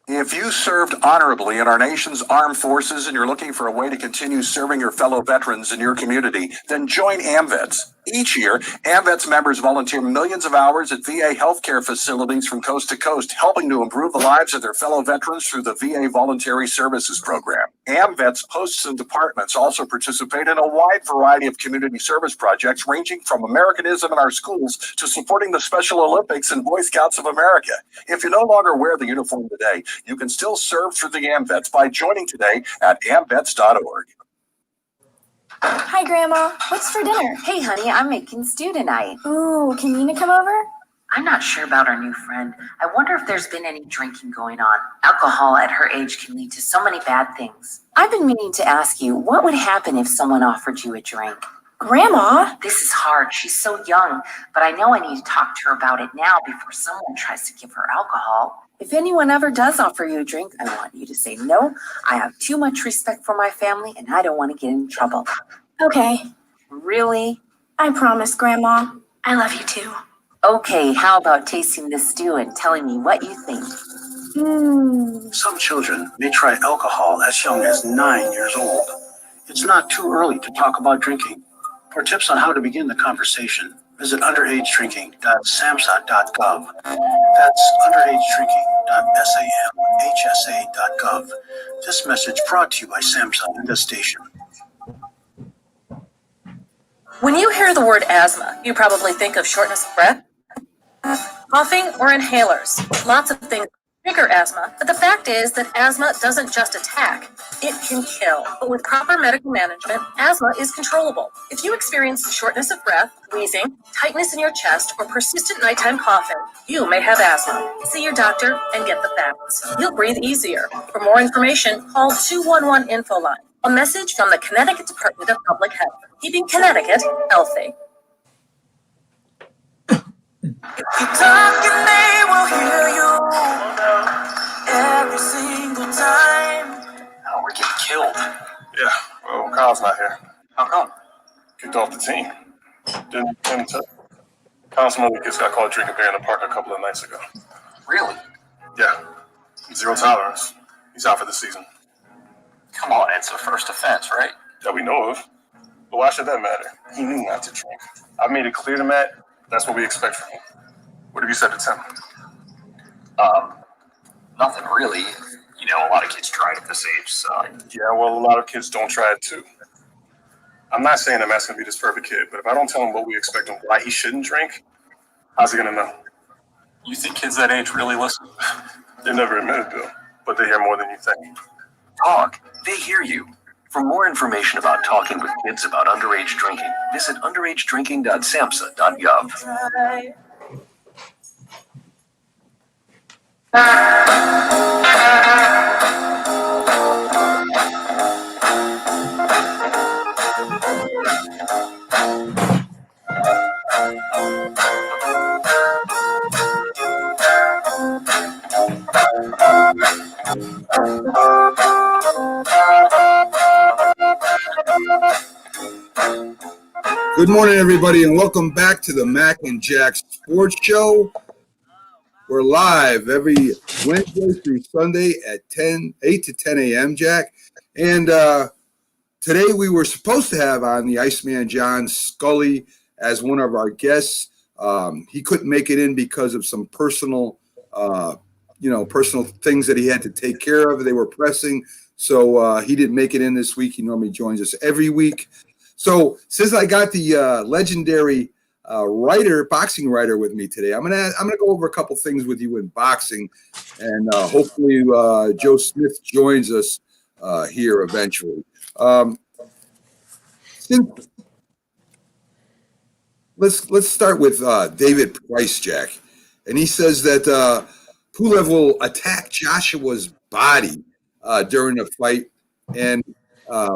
If you served honorably in our nation's armed forces and you're looking for a way to continue serving your fellow veterans in your community, then join AMVETS. Each year, AMVETS members volunteer millions of hours at VA healthcare facilities from coast to coast, helping to improve the lives of their fellow veterans through the VA Voluntary Services Program. AMVETS posts and departments also participate in a wide variety of community service projects, ranging from Americanism in our schools to supporting the Special Olympics and Boy Scouts of America. If you no longer wear the uniform today, you can still serve through the AMVETS by joining today at amvets.org. Hi, Grandma. What's for dinner? Hey, honey, I'm making stew tonight. Ooh, can Nina come over? I'm not sure about our new friend. I wonder if there's been any drinking going on. Alcohol at her age can lead to so many bad things. I've been meaning to ask you, what would happen if someone offered you a drink? Grandma? This is hard. She's so young, but I know I need to talk to her about it now before someone tries to give her alcohol. If anyone ever does offer you a drink, I want you to say no. I have too much respect for my family, and I don't want to get in trouble. Okay. Really? I promise, Grandma. I love you too. Okay, how about tasting this stew and telling me what you think? Some children may try alcohol as young as 9 years old. It's not too early to talk about drinking. For tips on how to begin the conversation, visit underagedrinking.samhsa.gov. That's underagedrinking.samhsa.gov. This message brought to you by SAMHSA and this station. When you hear the word asthma, you probably think of shortness of breath, coughing, or inhalers. Lots of things trigger asthma, but the fact is that asthma doesn't just attack, it can kill. But with proper medical management, asthma is controllable. If you experience shortness of breath, wheezing, tightness in your chest, or persistent nighttime coughing, you may have asthma. See your doctor and get the facts. You'll breathe easier. For more information, call 211 Info Line. A message from the Connecticut Department of Public Health, keeping Connecticut healthy. You talk and they will hear you every single time. Oh, we're getting killed. Yeah, well, Kyle's not here. How come? Kicked off the team. Didn't Kyle, some other kids got caught drinking beer in the park a couple of nights ago. Really? Yeah, 0 tolerance. He's out for the season. Come on, it's a first offense, right? That we know of. But why should that matter? He knew not to drink. I made it clear to Matt, that's what we expect from him. What have you said to Tim? Nothing really. You know, a lot of kids try it at this age, so. Yeah, well, a lot of kids don't try it too. I'm not saying that Matt's going to be this perfect kid, but if I don't tell him what we expect him, why he shouldn't drink, how's he going to know? You think kids that age really listen? They never admit it, Bill, but they hear more than you think. Talk. They hear you. For more information about talking with kids about underage drinking, visit underagedrinking.samhsa.gov. Good morning, everybody, and welcome back to the Mac and Jack Sports Show. We're live every Wednesday through Sunday at 8 to 10 a.m., Jack. And today we were supposed to have on the Iceman John Scully as one of our guests. He couldn't make it in because of some personal things that he had to take care of. They were pressing, so he didn't make it in this week. He normally joins us every week. So since I got the legendary boxing writer with me today, I'm gonna go over a couple things with you in boxing, and hopefully Joe Smith joins us here eventually. Let's start with David Price, Jack, and he says that Pulev will attack Joshua's body during the fight and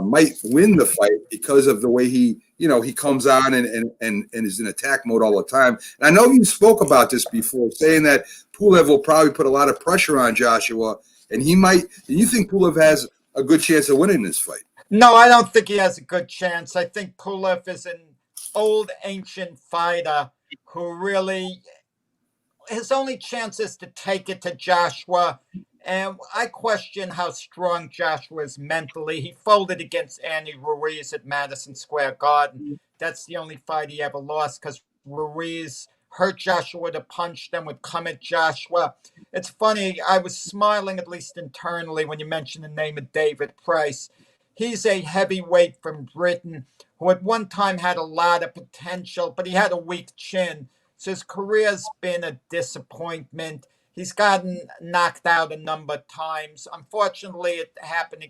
might win the fight because of the way he comes on and is in attack mode all the time. And I know you spoke about this before, saying that Pulev will probably put a lot of pressure on Joshua, and he might. Do you think Pulev has a good chance of winning this fight? No, I don't think he has a good chance. I think Pulev is an old, ancient fighter who really, his only chance is to take it to Joshua. And I question how strong Joshua is mentally. He folded against Andy Ruiz at Madison Square Garden. That's the only fight he ever lost because Ruiz hurt Joshua to punch, then would come at Joshua. It's funny, I was smiling at least internally when you mentioned the name of David Price. He's a heavyweight from Britain who at one time had a lot of potential, but he had a weak chin. So his career's been a disappointment. He's gotten knocked out a number of times. Unfortunately, it happened a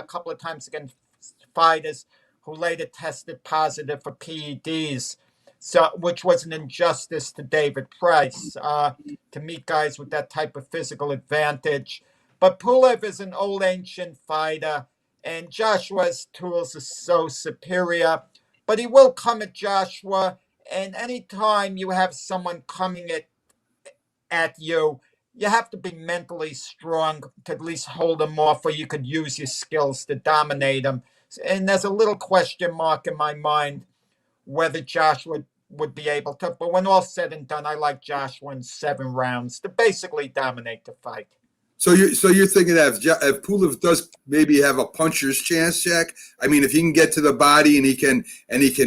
couple of times against fighters who later tested positive for PEDs, which was an injustice to David Price to meet guys with that type of physical advantage. But Pulev is an old ancient fighter, and Joshua's tools are so superior. But he will come at Joshua, and anytime you have someone coming at you, you have to be mentally strong to at least hold him off, or you could use your skills to dominate him. And there's a little question mark in my mind whether Joshua would be able to. But when all's said and done, I like Joshua in 7 rounds to basically dominate the fight. So you're thinking that if Pulev does maybe have a puncher's chance, Jack? I mean, if he can get to the body and he can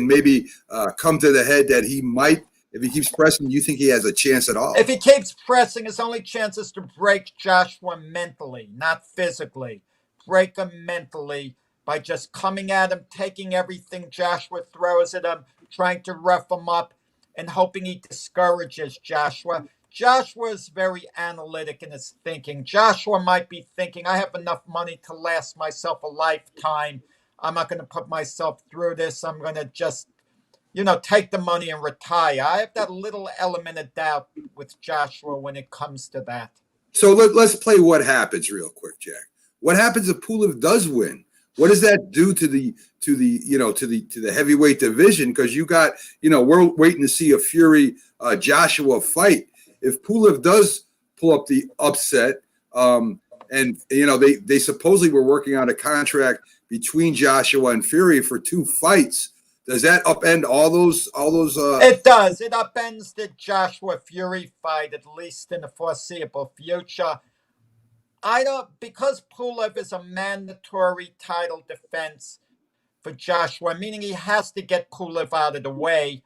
maybe come to the head, that he might. If he keeps pressing, do you think he has a chance at all? If he keeps pressing, his only chance is to break Joshua mentally, not physically. Break him mentally. by just coming at him, taking everything Joshua throws at him, trying to rough him up, and hoping he discourages Joshua. Joshua's very analytic in his thinking. Joshua might be thinking, I have enough money to last myself a lifetime. I'm not going to put myself through this. I'm going to just, take the money and retire. I have that little element of doubt with Joshua when it comes to that. So let's play what happens real quick, Jack. What happens if Pulev does win? What does that do to the heavyweight division? Because we're waiting to see a Fury Joshua fight. If Pulev does pull up the upset, and they supposedly were working on a contract between Joshua and Fury for 2 fights. Does that upend all those? It does. It upends the Joshua Fury fight, at least in the foreseeable future. Because Pulev is a mandatory title defense for Joshua, meaning he has to get Pulev out of the way.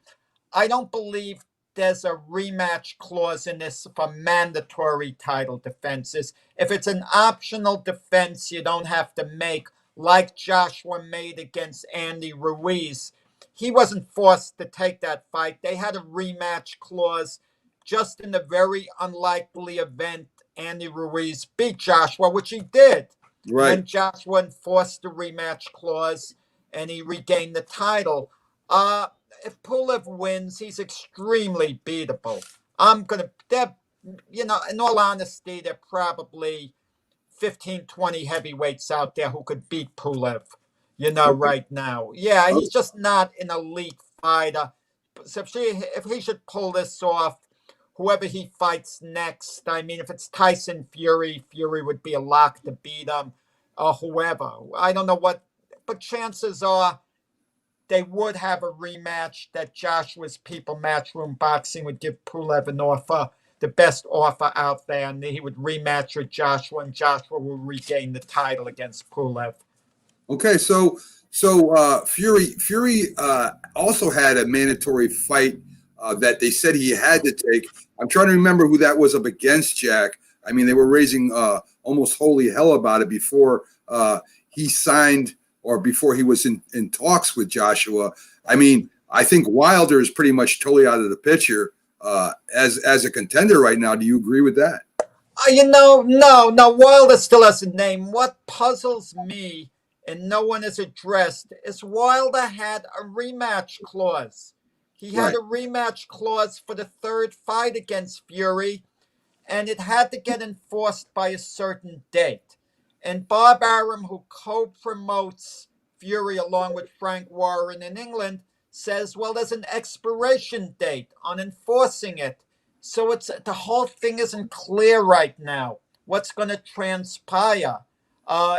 I don't believe there's a rematch clause in this for mandatory title defenses. If it's an optional defense you don't have to make, like Joshua made against Andy Ruiz, he wasn't forced to take that fight. They had a rematch clause just in the very unlikely event Andy Ruiz beat Joshua, which he did. Right. And Joshua enforced the rematch clause, and he regained the title. If Pulev wins, he's extremely beatable. In all honesty, there are probably 15, 20 heavyweights out there who could beat Pulev, right now. Yeah, he's just not an elite fighter. So if he should pull this off, whoever he fights next, if it's Tyson Fury, Fury would be a lock to beat him, or whoever. I don't know but chances are they would have a rematch that Joshua's People Matchroom Boxing would give Pulev an offer, the best offer out there, and he would rematch with Joshua, and Joshua will regain the title against Pulev. Okay, so Fury also had a mandatory fight that they said he had to take. I'm trying to remember who that was up against, Jack. They were raising almost holy hell about it before he signed or before he was in talks with Joshua. I think Wilder is pretty much totally out of the picture as a contender right now. Do you agree with that? No, Wilder still has a name. What puzzles me, and no one has addressed, is Wilder had a rematch clause. He had a rematch clause for the 3rd fight against Fury, and it had to get enforced by a certain date. And Bob Arum, who co-promotes Fury along with Frank Warren in England, says, well, there's an expiration date on enforcing it. So the whole thing isn't clear right now. What's going to transpire?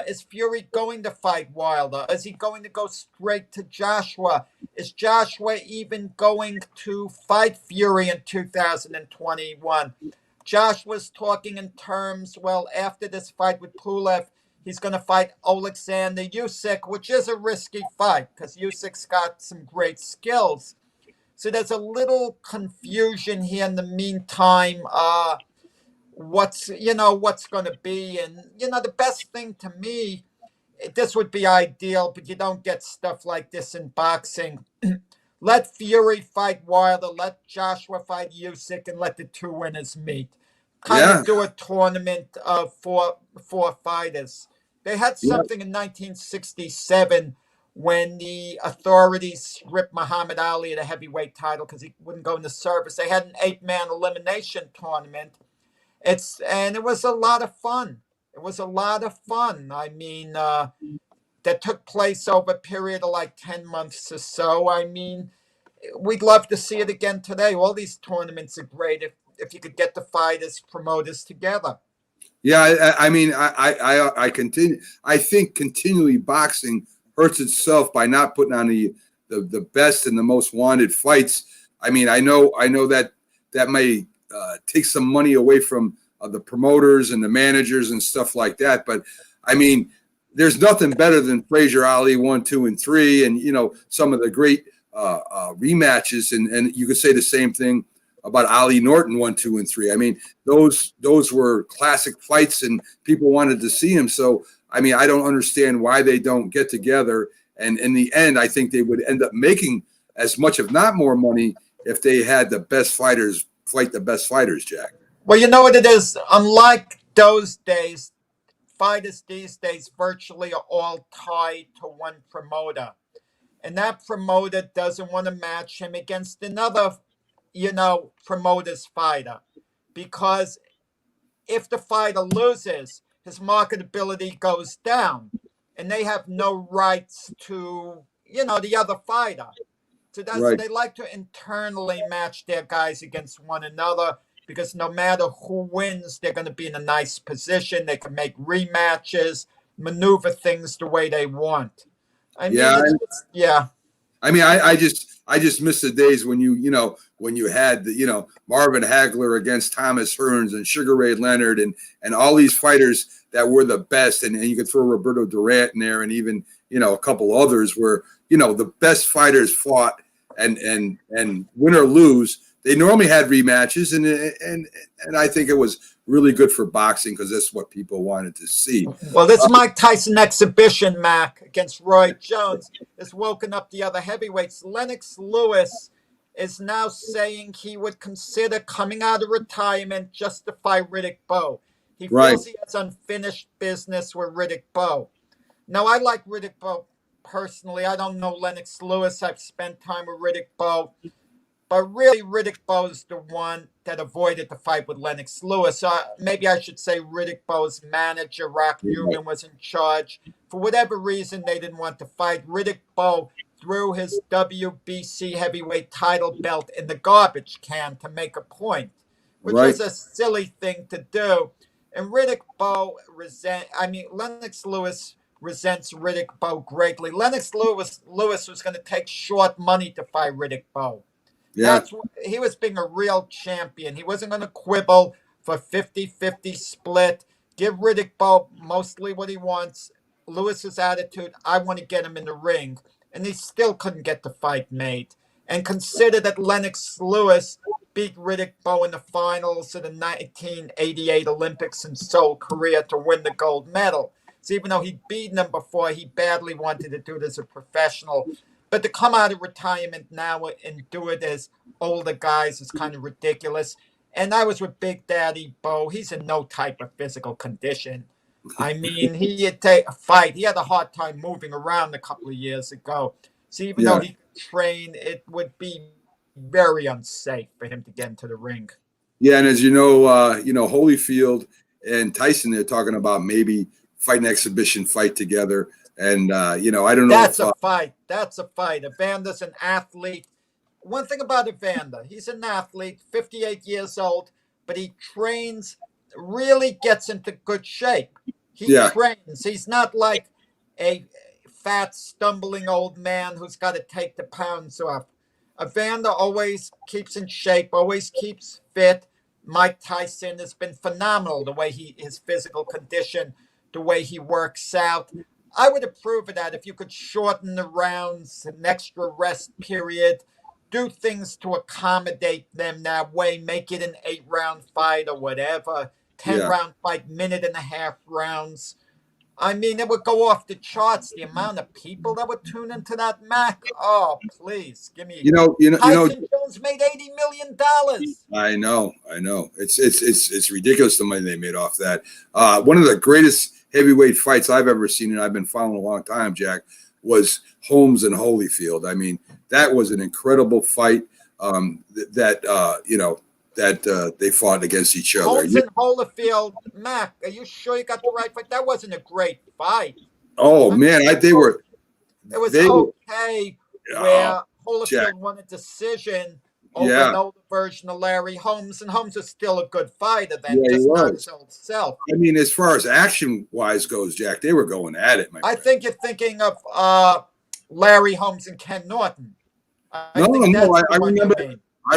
Is Fury going to fight Wilder? Is he going to go straight to Joshua? Is Joshua even going to fight Fury in 2021? Joshua's talking in terms, after this fight with Pulev, he's going to fight Alexander Usyk, which is a risky fight because Usyk's got some great skills. So there's a little confusion here in the meantime. What's going to be. And, the best thing to me, this would be ideal, but you don't get stuff like this in boxing. Let Fury fight Wilder, let Joshua fight Usyk, and let the 2 winners meet. Kind of do a tournament of four fighters. They had something in 1967 when the authorities stripped Muhammad Ali of the heavyweight title because he wouldn't go into service. They had an 8-man elimination tournament. And it was a lot of fun. That took place over a period of like 10 months or so. We'd love to see it again today. All these tournaments are great if you could get the fighters, promoters together. Yeah, I continue. I think continually boxing hurts itself by not putting on the best and the most wanted fights. I know that may take some money away from the promoters and the managers and stuff like that. But there's nothing better than Frazier Ali 1, 2, and 3, and some of the great rematches. And you could say the same thing about Ali Norton 1, 2, and 3. Those were classic fights, and people wanted to see them. So I mean, I don't understand why they don't get together. And in the end, I think they would end up making as much, if not more money, if they had the best fighters fight the best fighters, Jack. Well, you know what it is? Unlike those days, fighters these days virtually are all tied to one promoter. And that promoter doesn't want to match him against another, promoter's fighter. Because if the fighter loses, his marketability goes down. And they have no rights to, the other fighter. So that's Right. they like to internally match their guys against one another, because no matter who wins, they're going to be in a nice position. They can make rematches, maneuver things the way they want. I mean, I just miss the days when you had Marvin Hagler against Thomas Hearns and Sugar Ray Leonard and all these fighters that were the best, and you could throw Roberto Durant in there, and even a couple others where the best fighters fought, and win or lose, they normally had rematches, and I think it was really good for boxing because that's what people wanted to see. Well, this Mike Tyson exhibition, Mac, against Roy Jones has woken up the other heavyweights. Lennox Lewis is now saying he would consider coming out of retirement just to fight Riddick Bowe. He feels he has unfinished business with Riddick Bowe. Now, I like Riddick Bowe personally. I don't know Lennox Lewis. I've spent time with Riddick Bowe. But really, Riddick Bowe's the one that avoided the fight with Lennox Lewis. Maybe I should say Riddick Bowe's manager, Rock Newman, was in charge. For whatever reason, they didn't want to fight. Riddick Bowe threw his WBC heavyweight title belt in the garbage can to make a point, which was a silly thing to do. And Riddick Bowe Lennox Lewis resents Riddick Bowe greatly. Lennox Lewis was going to take short money to fight Riddick Bowe. Yeah. He was being a real champion. He wasn't going to quibble for 50-50 split. Give Riddick Bowe mostly what he wants. Lewis's attitude, I want to get him in the ring. And he still couldn't get the fight made. And consider that Lennox Lewis beat Riddick Bowe in the finals of the 1988 Olympics in Seoul, Korea to win the gold medal. So even though he'd beaten him before, he badly wanted to do it as a professional. But to come out of retirement now and do it as older guys is kind of ridiculous. And I was with Big Daddy Bowe. He's in no type of physical condition. I mean, he'd take a fight. He had a hard time moving around a couple of years ago. So even though he could train, it would be very unsafe for him to get into the ring. Yeah, and as you know, Holyfield and Tyson, they're talking about maybe fight an exhibition fight together. And, I don't know. That's a fight. That's a fight. Evander's an athlete. One thing about Evander, he's an athlete, 58 years old, but he trains, really gets into good shape. He trains. He's not like a fat, stumbling old man who's got to take the pounds off. Evander always keeps in shape, always keeps fit. Mike Tyson has been phenomenal, the way his physical condition, the way he works out. I would approve of that if you could shorten the rounds, an extra rest period, do things to accommodate them that way, make it an 8-round fight or whatever, 10-round fight, minute and a half rounds. I mean, it would go off the charts, the amount of people that would tune into that, Mac. Oh, please, give me. Tyson Jones made $80 million. I know. It's ridiculous the money they made off that. One of the greatest heavyweight fights I've ever seen, and I've been following a long time, Jack, was Holmes and Holyfield. I mean, that was an incredible fight that they fought against each other. Holmes and Holyfield, Mac, are you sure you got the right fight? That wasn't a great fight. Oh, man, they were. It was okay where Holyfield won a decision over an older version of Larry Holmes, and Holmes is still a good fighter then, just not his old self. I mean, as far as action-wise goes, Jack, they were going at it, I think you're thinking of Larry Holmes and Ken Norton. I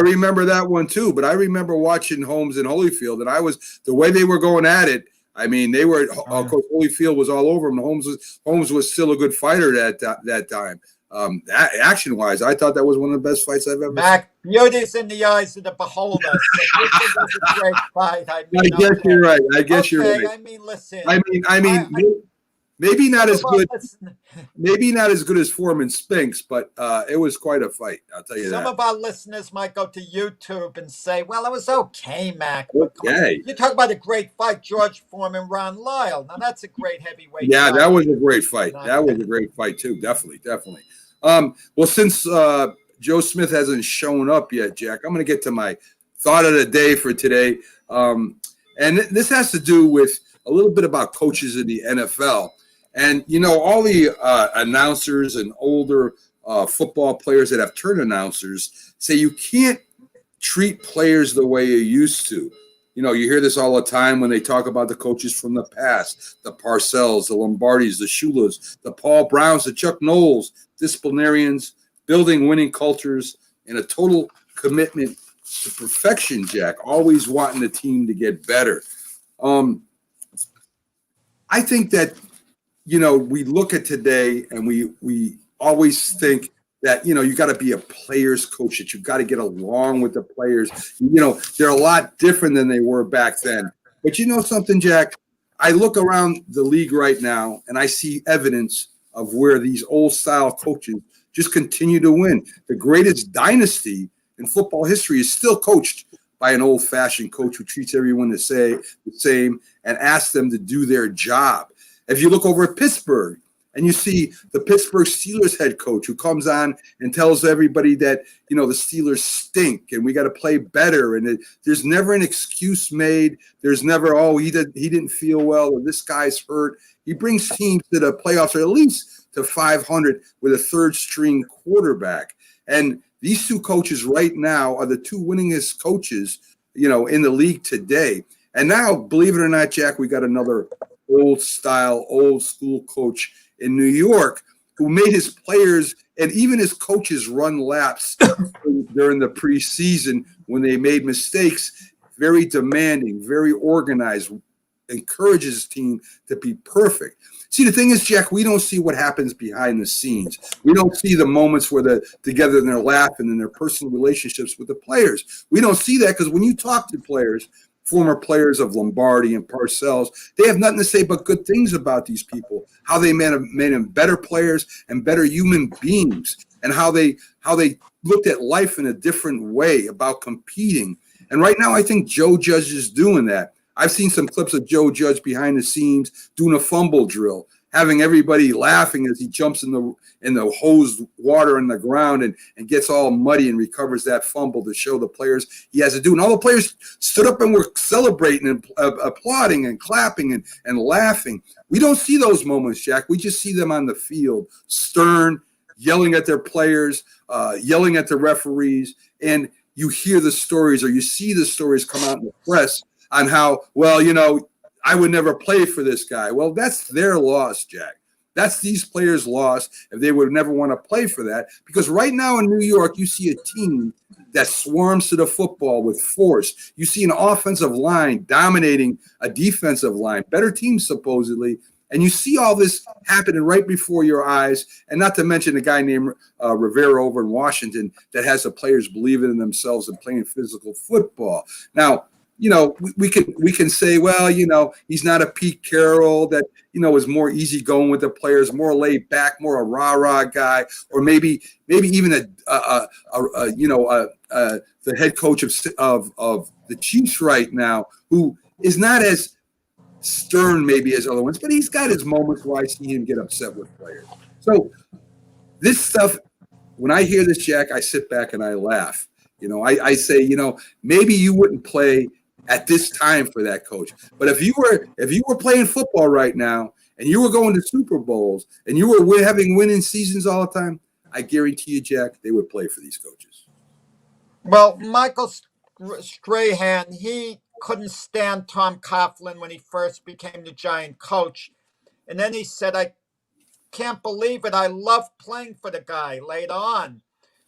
remember that one too, but I remember watching Holmes and Holyfield, and the way they were going at it. I mean, they were. Of course, Holyfield was all over him. Holmes was still a good fighter at that time. Action-wise, I thought that was one of the best fights I've ever seen. Beauty's in the eyes of the beholder. So this was a great fight. I guess you're right. I guess you're right. I mean, listen. Maybe not as good. Listen, Maybe not as good as Foreman Spinks, but it was quite a fight. I'll tell you some that. of our listeners might go to YouTube and say, well, it was okay, Mac. But come on. Okay. You talk about a great fight, George Foreman, Ron Lyle. Now, that's a great heavyweight Yeah, fight. that was a great fight. That was a great fight, too. Definitely. Well, since Joe Smith hasn't shown up yet, Jack, I'm going to get to my thought of the day for today. And this has to do with a little bit about coaches in the NFL. And, you know, all the announcers and older football players that have turned announcers say you can't treat players the way you used to. You know, you hear this all the time when they talk about the coaches from the past, the Parcells, the Lombardis, the Shulas, the Paul Browns, the Chuck Knowles, disciplinarians, building winning cultures, and a total commitment to perfection, Jack, always wanting the team to get better. I think that, you know, we look at today and we always think that, you know, you got to be a player's coach, that you've got to get along with the players. You know, they're a lot different than they were back then. But you know something, Jack? I look around the league right now and I see evidence of where these old style coaches just continue to win. The greatest dynasty in football history is still coached by an old fashioned coach who treats everyone the same and asks them to do their job. If you look over at Pittsburgh and you see the Pittsburgh Steelers head coach who comes on and tells everybody that, you know, the Steelers stink and we got to play better. And there's never an excuse made. There's never, oh, he didn't feel well or this guy's hurt. He brings teams to the playoffs or at least to 500 with a third string quarterback. And these two coaches right now are the two winningest coaches, you know, in the league today. And now, believe it or not, Jack, we got another old school coach in New York who made his players and even his coaches run laps during the preseason when they made mistakes. Very demanding, very organized, encourages his team to be perfect. See, the thing is, Jack, we don't see what happens behind the scenes. We don't see the moments where they're together and they're laughing and their personal relationships with the players. We don't see that because when you talk to players, former players of Lombardi and Parcells, they have nothing to say but good things about these people, how they made them better players and better human beings, and how they looked at life in a different way about competing. And right now, I think Joe Judge is doing that. I've seen some clips of Joe Judge behind the scenes doing a fumble drill, having everybody laughing as he jumps in the hosed water in the ground and gets all muddy and recovers that fumble to show the players he has to do. And all the players stood up and were celebrating and applauding and clapping and laughing. We don't see those moments, Jack. We just see them on the field, stern, yelling at their players, yelling at the referees. And you hear the stories or you see the stories come out in the press on how, well, you know, I would never play for this guy. Well, that's their loss, Jack. That's these players' loss if they would never want to play for that. Because right now in New York, you see a team that swarms to the football with force. You see an offensive line dominating a defensive line, better teams supposedly. And you see all this happening right before your eyes. And not to mention a guy named Rivera over in Washington that has the players believing in themselves and playing physical football. Now, you know, we can say, well, you know, he's not a Pete Carroll that, you know, is more easygoing with the players, more laid back, more a rah-rah guy, or maybe even the head coach of the Chiefs right now, who is not as stern maybe as other ones, but he's got his moments where I see him get upset with players. So this stuff, when I hear this, Jack, I sit back and I laugh. You know, I say, you know, maybe you wouldn't play at this time for that coach. But if you were playing football right now and you were going to Super Bowls and you were having winning seasons all the time, I guarantee you, Jack, they would play for these coaches. Well, Michael Strahan, he couldn't stand Tom Coughlin when he first became the Giant coach. And then he said, I can't believe it. I love playing for the guy later on.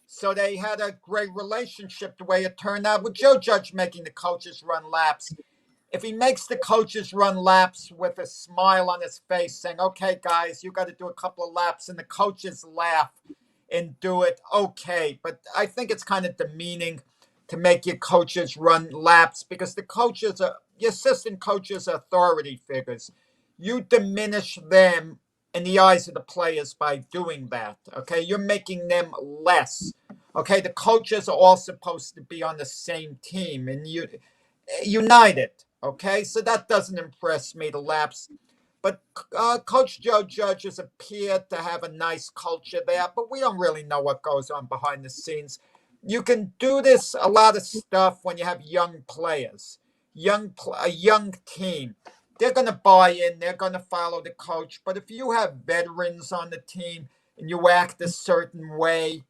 So they had a great relationship the way it turned out with Joe Judge making the coaches run laps. If he makes the coaches run laps with a smile on his face saying, okay, guys, you got to do a couple of laps, and the coaches laugh and do it, okay. But I think it's kind of demeaning to make your coaches run laps because the coaches, your assistant coaches are authority figures. You diminish them in the eyes of the players by doing that. Okay, you're making them less. Okay, the coaches are all supposed to be on the same team and united. Okay, so that doesn't impress me, the lapse. But Coach Joe Judge has appeared to have a nice culture there, but we don't really know what goes on behind the scenes. You can do a lot of stuff when you have young players, a young team. They're going to buy in, they're going to follow the coach. But if you have veterans on the team and you act a certain way,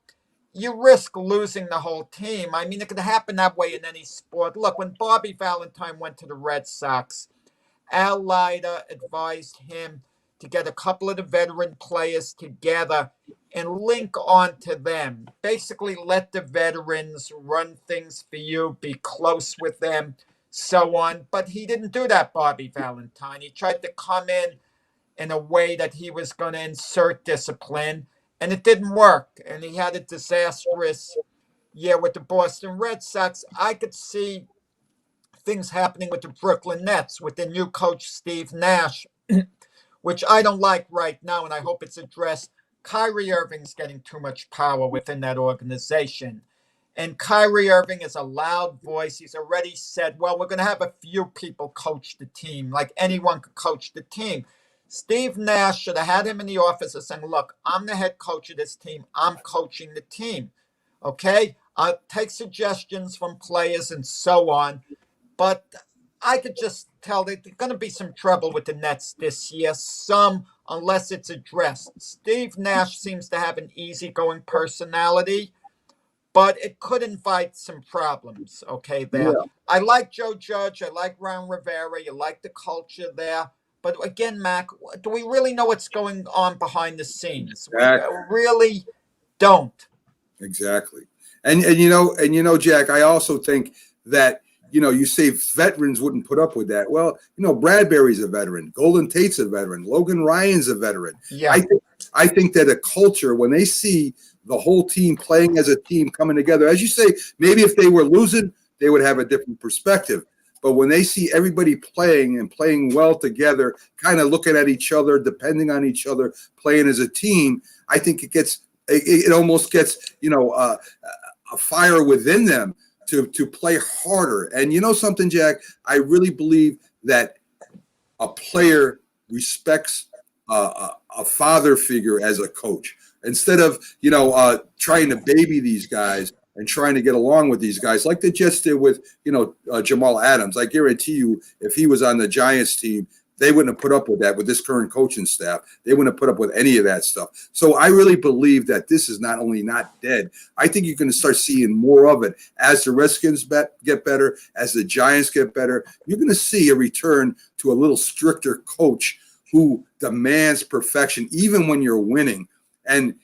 you risk losing the whole team. I mean, it can happen that way in any sport. Look, when Bobby Valentine went to the Red Sox, Al Leiter advised him to get a couple of the veteran players together and link on to them. Basically, let the veterans run things for you, be close with them, so on. But he didn't do that, Bobby Valentine. He tried to come in a way that he was going to insert discipline, and it didn't work. And he had a disastrous year with the Boston Red Sox. I could see things happening with the Brooklyn Nets with the new coach, Steve Nash, which I don't like right now, and I hope it's addressed. Kyrie Irving's getting too much power within that organization. And Kyrie Irving is a loud voice. He's already said, well, we're going to have a few people coach the team, like anyone could coach the team. Steve Nash should have had him in the office and saying, look, I'm the head coach of this team. I'm coaching the team. Okay? I'll take suggestions from players and so on. But I could just tell that there's going to be some trouble with the Nets this year, unless it's addressed. Steve Nash seems to have an easygoing personality, but it could invite some problems, okay, there. Yeah. I like Joe Judge. I like Ron Rivera. You like the culture there. But again, Mac, do we really know what's going on behind the scenes? Exactly. We really don't. Exactly. And you know, Jack, I also think that, you say veterans wouldn't put up with that. Well, Bradbury's a veteran. Golden Tate's a veteran. Logan Ryan's a veteran. Yeah. I think that a culture, when they see the whole team playing as a team coming together, as you say, maybe if they were losing, they would have a different perspective. But when they see everybody playing and playing well together, kind of looking at each other, depending on each other, playing as a team, I think it almost gets, a fire within them to play harder. And something, Jack, I really believe that a player respects a father figure as a coach. Instead of, trying to baby these guys and trying to get along with these guys like the Jets did with, Jamal Adams. I guarantee you, if he was on the Giants team, they wouldn't have put up with that with this current coaching staff. They wouldn't have put up with any of that stuff. So I really believe that this is not only not dead. I think you're going to start seeing more of it as the Redskins get better, as the Giants get better. You're going to see a return to a little stricter coach who demands perfection, even when you're winning. And,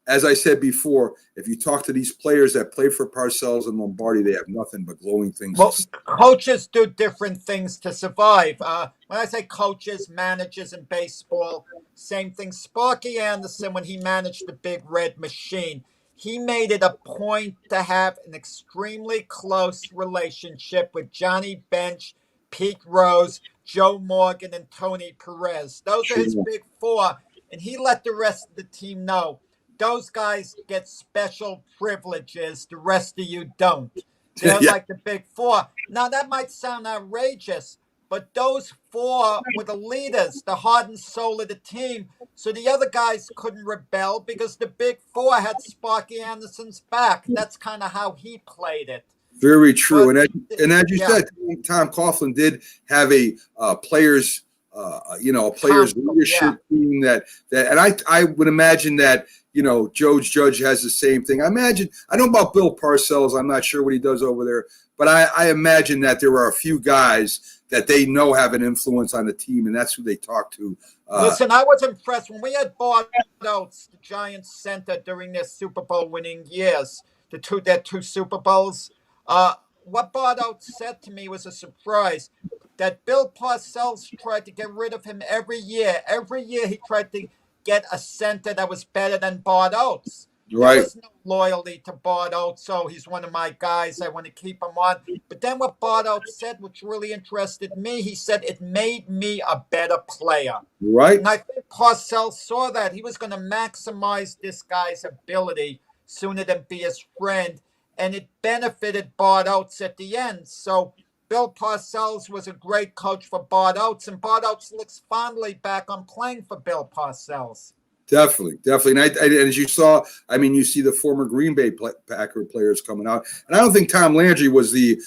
as I said before, if you talk to these players that play for Parcells and Lombardi, they have nothing but glowing things. Well, coaches do different things to survive. When I say coaches, managers in baseball, same thing. Sparky Anderson, when he managed the Big Red Machine, he made it a point to have an extremely close relationship with Johnny Bench, Pete Rose, Joe Morgan, and Tony Perez. Those are his big four. And he let the rest of the team know, those guys get special privileges. The rest of you don't. They're like the big four. Now, that might sound outrageous, but those four were the leaders, the heart and soul of the team. So the other guys couldn't rebel because the big four had Sparky Anderson's back. That's kind of how he played it. Very true. But, and as you said, Tom Coughlin did have a players' leadership team that and I would imagine that, Joe Judge has the same thing. I don't know about Bill Parcells. I'm not sure what he does over there, but I imagine that there are a few guys that they know have an influence on the team, and that's who they talk to. Listen, I was impressed when we had Bart Oates, the Giants center, during their Super Bowl winning years, their two Super Bowls. What Bart Oates said to me was a surprise. That Bill Parcells tried to get rid of him every year. Every year he tried to get a center that was better than Bart Oates. Right. There was no loyalty to Bart Oates, so he's one of my guys. I want to keep him on. But then what Bart Oates said, which really interested me, he said it made me a better player. Right. And I think Parcells saw that. He was going to maximize this guy's ability sooner than be his friend. And it benefited Bart Oates at the end. So Bill Parcells was a great coach for Bart Oates, and Bart Oates looks fondly back on playing for Bill Parcells. Definitely. And as you saw, I mean, you see the former Green Bay Packer players coming out, and I don't think Tom Landry was the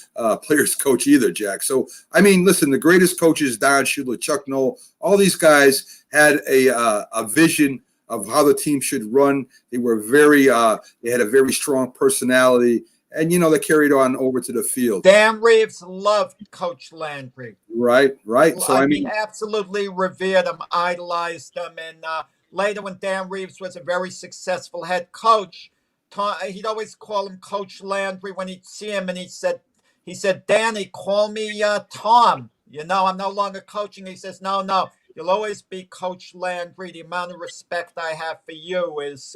players coach either, Jack. So, I mean, listen, the greatest coaches, Don Shula, Chuck Noll, all these guys had a vision of how the team should run. They were they had a very strong personality, and, they carried on over to the field. Dan Reeves loved Coach Landry. Right. So, I mean, absolutely revered him, idolized him, and later when Dan Reeves was a very successful head coach, he'd always call him Coach Landry when he'd see him, and he said, Danny, call me Tom. I'm no longer coaching. He says, no, you'll always be Coach Landry. The amount of respect I have for you is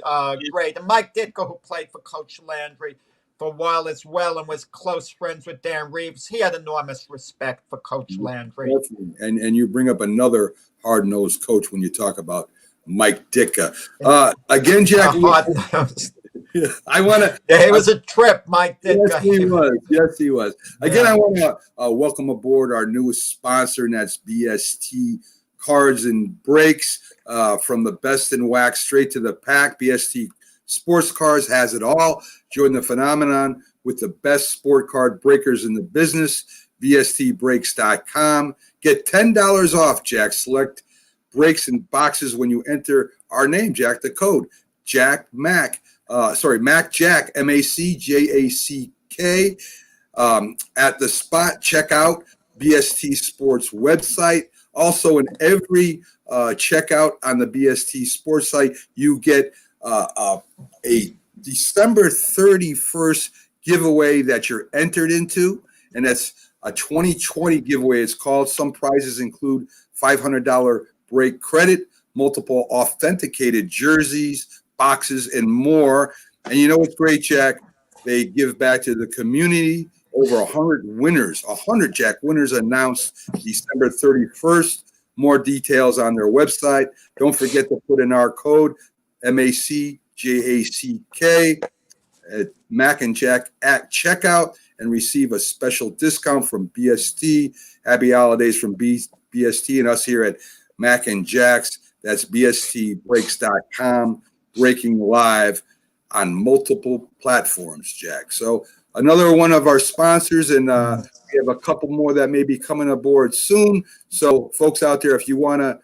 great. And Mike Ditka, who played for Coach Landry for a while as well and was close friends with Dan Reeves, he had enormous respect for Coach Landry. Definitely. And you bring up another hard-nosed coach when you talk about Mike Ditka. Again, Jack, I want to. Yeah, it was a trip, Mike Ditka. Yes, he was. Again, I want to welcome aboard our newest sponsor, and that's BST Cards and Breaks. From the best in wax straight to the pack, BST Sports Cards has it all. Join the phenomenon with the best sport card breakers in the business. BSTBreaks.com. Get $10 off, Jack. Select breaks and boxes when you enter our name, Jack. The code Mac Jack MACJACK at the spot. Check out BST Sports website. Also, in every checkout on the BST Sports site, you get a December 31st giveaway that you're entered into, and that's a 2020 giveaway. It's called. Some prizes include $500 break credit, multiple authenticated jerseys, boxes, and more. And you know what's great, Jack? They give back to the community. Over 100 winners, 100 Jack winners announced December 31st. More details on their website. Don't forget to put in our code MACJACK at Mac and Jack at checkout and receive a special discount from BST. Happy holidays from BST and us here at Mac and Jack's. That's BSTBreaks.com, breaking live on multiple platforms, Jack. So another one of our sponsors, and we have a couple more that may be coming aboard soon. So folks out there, if you want to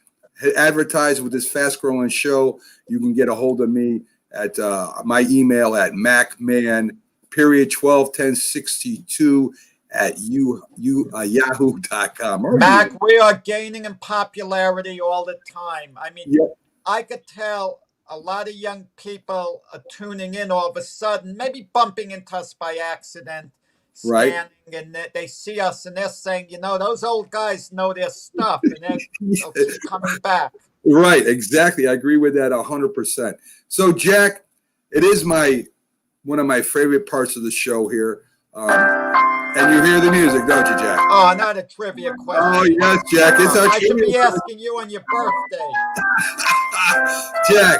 advertise with this fast-growing show, you can get a hold of me at my email at macman.121062 at yahoo.com. Mac, we are gaining in popularity all the time. I mean, Yep. I could tell a lot of young people are tuning in all of a sudden, maybe bumping into us by accident, Right. scanning, and they see us and they're saying, those old guys know their stuff, and they'll keep coming back. Right, exactly. I agree with that 100%. So, Jack, it is one of my favorite parts of the show here. And you hear the music, don't you, Jack? Oh, not a trivia question. Oh, yes, Jack. It's our I should trivia be question. asking you on your birthday. Jack,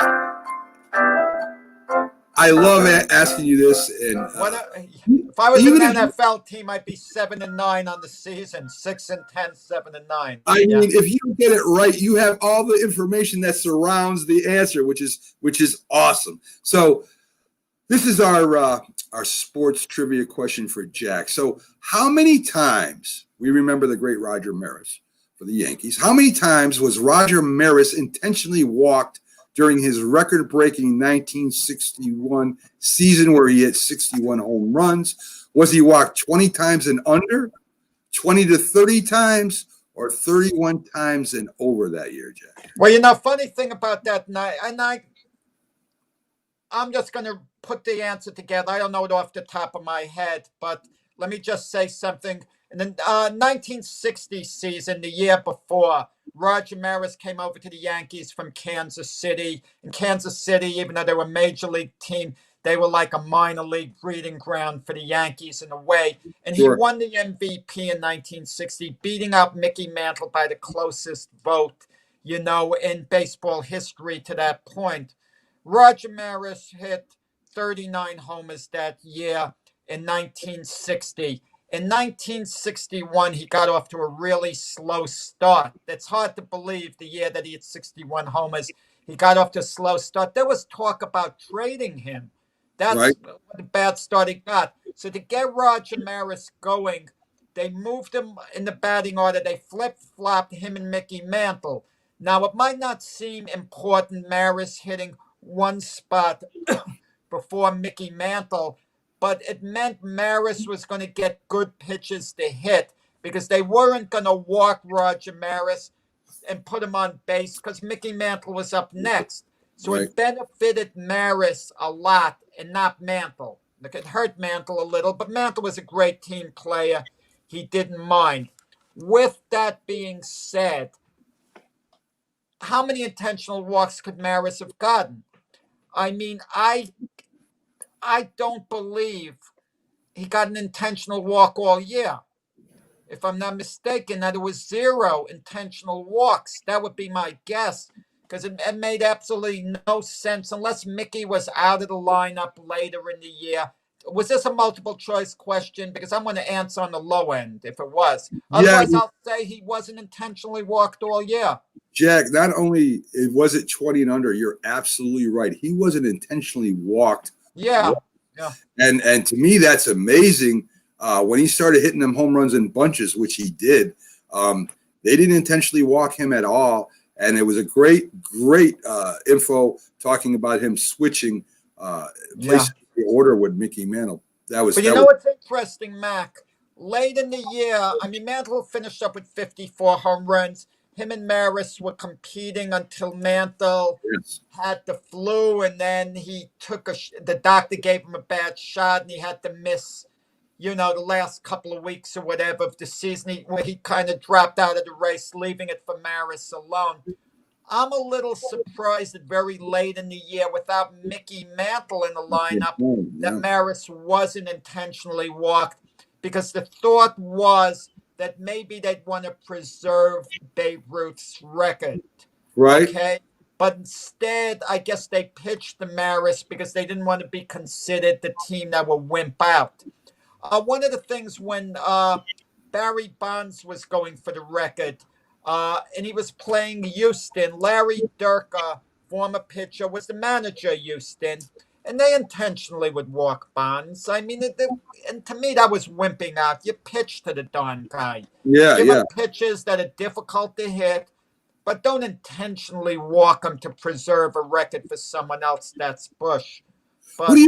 I love asking you this. And if I was an even if NFL team, I'd be 7-9 on the season, 6-10, 7-9. I mean, if you get it right, you have all the information that surrounds the answer, which is awesome. So this is our sports trivia question for Jack. So how many times, we remember the great Roger Maris for the Yankees, how many times was Roger Maris intentionally walked during his record-breaking 1961 season where he hit 61 home runs? Was he walked 20 times and under, 20 to 30 times, or 31 times and over that year, Jack? Well, funny thing about that, I'm just going to put the answer together. I don't know it off the top of my head, but let me just say something. In the 1960 season, the year before, Roger Maris came over to the Yankees from Kansas City. In Kansas City, even though they were a major league team, they were like a minor league breeding ground for the Yankees in a way. And he won the MVP in 1960, beating out Mickey Mantle by the closest vote, in baseball history to that point. Roger Maris hit 39 homers that year in 1960. In 1961, he got off to a really slow start. That's hard to believe, the year that he hit 61 homers. He got off to a slow start. There was talk about trading him. That's what the bad start he got. So to get Roger Maris going, they moved him in the batting order. They flip-flopped him and Mickey Mantle. Now, it might not seem important, Maris hitting one spot before Mickey Mantle, but it meant Maris was going to get good pitches to hit because they weren't going to walk Roger Maris and put him on base because Mickey Mantle was up next. So it benefited Maris a lot and not Mantle. It hurt Mantle a little, but Mantle was a great team player. He didn't mind. With that being said, how many intentional walks could Maris have gotten? I mean, I don't believe he got an intentional walk all year. If I'm not mistaken, that it was 0 intentional walks. That would be my guess, because it made absolutely no sense unless Mickey was out of the lineup later in the year. Was this a multiple choice question? Because I'm going to answer on the low end if it was. Otherwise, I'll say he wasn't intentionally walked all year. Jack, not only was it 20 and under, you're absolutely right. He wasn't intentionally walked. Yeah. And to me, that's amazing. When he started hitting them home runs in bunches, which he did, they didn't intentionally walk him at all. And it was a great info talking about him switching places the order with Mickey Mantle. But you know what's interesting, Mac? Late in the year, I mean, Mantle finished up with 54 home runs. Him and Maris were competing until Mantle had the flu, and then he took the doctor gave him a bad shot, and he had to miss, the last couple of weeks or whatever of the season, where he kind of dropped out of the race, leaving it for Maris alone. I'm a little surprised that very late in the year, without Mickey Mantle in the lineup, that Maris wasn't intentionally walked, because the thought was that maybe they'd want to preserve Babe Ruth's record. Right. Okay. But instead, I guess they pitched the Maris because they didn't want to be considered the team that will wimp out. One of the things when Barry Bonds was going for the record, and he was playing Houston, Larry Durka, former pitcher, was the manager of Houston. And they intentionally would walk Bonds. I mean, and to me, that was wimping out. You pitch to the darn guy. Give him pitches that are difficult to hit, but don't intentionally walk him to preserve a record for someone else. That's Bush. But what do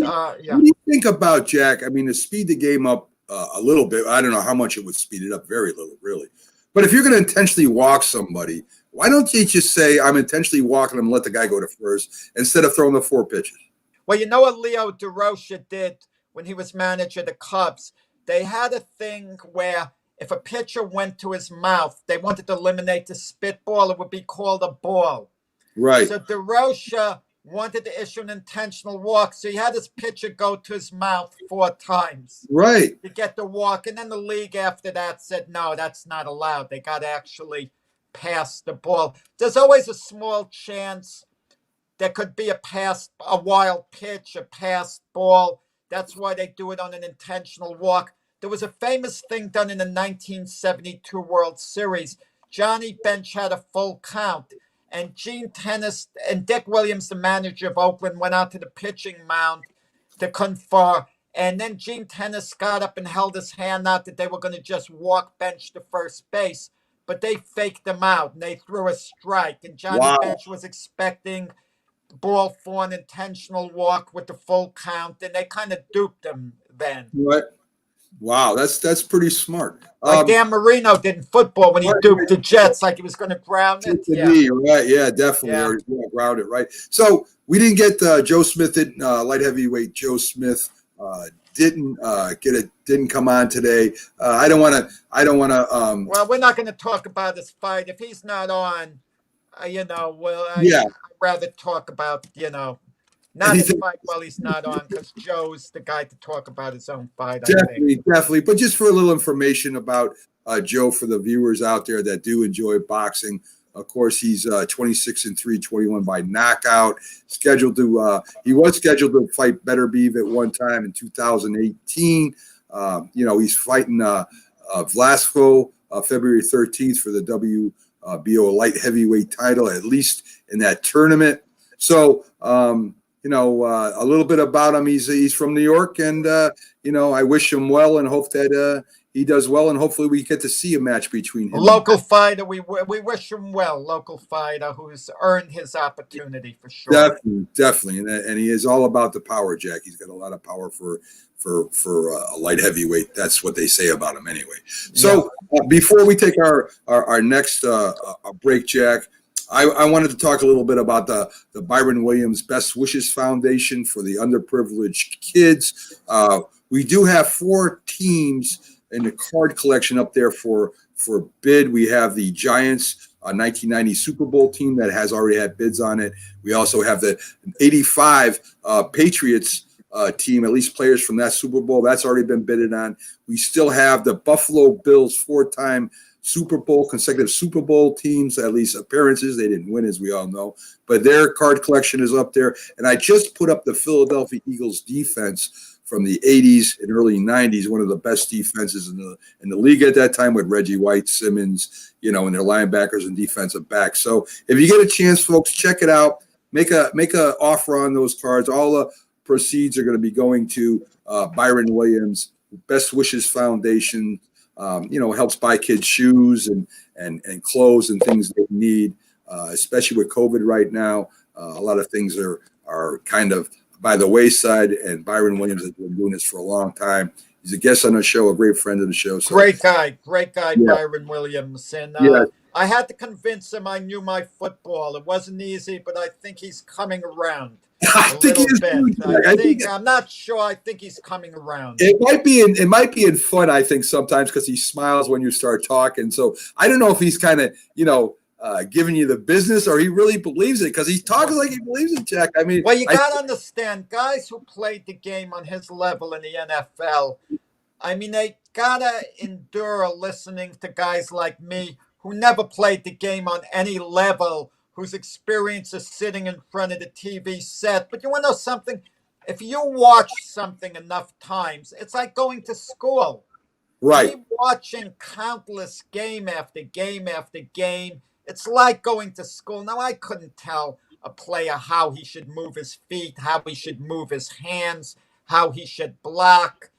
you think about, Jack? I mean, to speed the game up a little bit, I don't know how much it would speed it up. Very little, really. But if you're going to intentionally walk somebody, why don't you just say, I'm intentionally walking him and let the guy go to first instead of throwing the 4 pitches? Well, you know what Leo DeRocha did when he was manager of the Cubs? They had a thing where if a pitcher went to his mouth, they wanted to eliminate the spitball. It would be called a ball. Right. So DeRocha wanted to issue an intentional walk. So he had his pitcher go to his mouth 4 times. Right. To get the walk. And then the league after that said, no, that's not allowed. They got to actually pass the ball. There's always a small chance there could be a wild pitch, a passed ball. That's why they do it on an intentional walk. There was a famous thing done in the 1972 World Series. Johnny Bench had a full count, and Gene Tennis and Dick Williams, the manager of Oakland, went out to the pitching mound to confer. And then Gene Tennis got up and held his hand out that they were going to just walk Bench to first base. But they faked them out, and they threw a strike. And Johnny Bench was expecting ball for an intentional walk with the full count, and they kind of duped him then. What? Wow, that's pretty smart. Like Dan Marino did in football when he duped the Jets like he was going to ground it. Yeah, definitely. Yeah. Ground it, right. So we didn't get Joe Smith in light heavyweight Joe Smith didn't come on today. I don't want to. Well, we're not going to talk about this fight if he's not on. I'd rather talk about not his fight while he's not on, because Joe's the guy to talk about his own fight. Definitely. But just for a little information about Joe for the viewers out there that do enjoy boxing. Of course, he's 26-3, 21 by knockout. He was scheduled to fight Better Beef at one time in 2018. He's fighting Vlasco February 13th for the WBO light heavyweight title, at least in that tournament. So, a little bit about him. He's from New York, and I wish him well and hope that he does well, and hopefully we get to see a match between him. Local fighter, we wish him well. Local fighter who's earned his opportunity for sure. Definitely, and he is all about the power, Jack. He's got a lot of power for a light heavyweight. That's what they say about him, anyway. So before we take our next break, Jack, I wanted to talk a little bit about the Byron Williams Best Wishes Foundation for the underprivileged kids. We do have 4 teams in the card collection up there for bid. We have the Giants 1990 Super Bowl team that has already had bids on it. We also have the 85 Patriots team, at least players from that Super Bowl. That's already been bidded on. We still have the Buffalo Bills 4-time consecutive Super Bowl teams, at least appearances. They didn't win, as we all know, but their card collection is up there. And I just put up the Philadelphia Eagles defense from the 80s and early 90s, one of the best defenses in the league at that time, with Reggie White, Simmons, and their linebackers and defensive backs. So if you get a chance, folks, check it out. Make a offer on those cards. All the proceeds are going to be going to Byron Williams Best Wishes Foundation. Helps buy kids shoes and clothes and things they need, especially with COVID right now. A lot of things are kind of by the wayside, and Byron Williams has been doing this for a long time. He's a guest on the show, a great friend of the show. So. Great guy, Byron Williams. And I had to convince him I knew my football. It wasn't easy, but I think he's coming around. I think he is. I'm not sure. I think he's coming around. It might be in fun, I think, sometimes, because he smiles when you start talking. So I don't know if he's kind of, giving you the business, or he really believes it, because he talks like he believes it, Jack. I mean, well, you got to understand, guys who played the game on his level in the NFL, I mean, they got to endure listening to guys like me who never played the game on any level, whose experience is sitting in front of the TV set. But you want to know something? If you watch something enough times, it's like going to school. Right. Me watching countless game after game after game, it's like going to school. Now, I couldn't tell a player how he should move his feet, how he should move his hands, how he should block,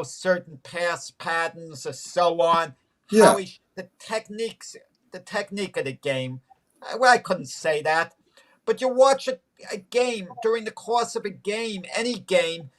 certain pass patterns or so on. Yeah. The technique of the game. Well, I couldn't say that. But you watch a game during the course of a game, any game,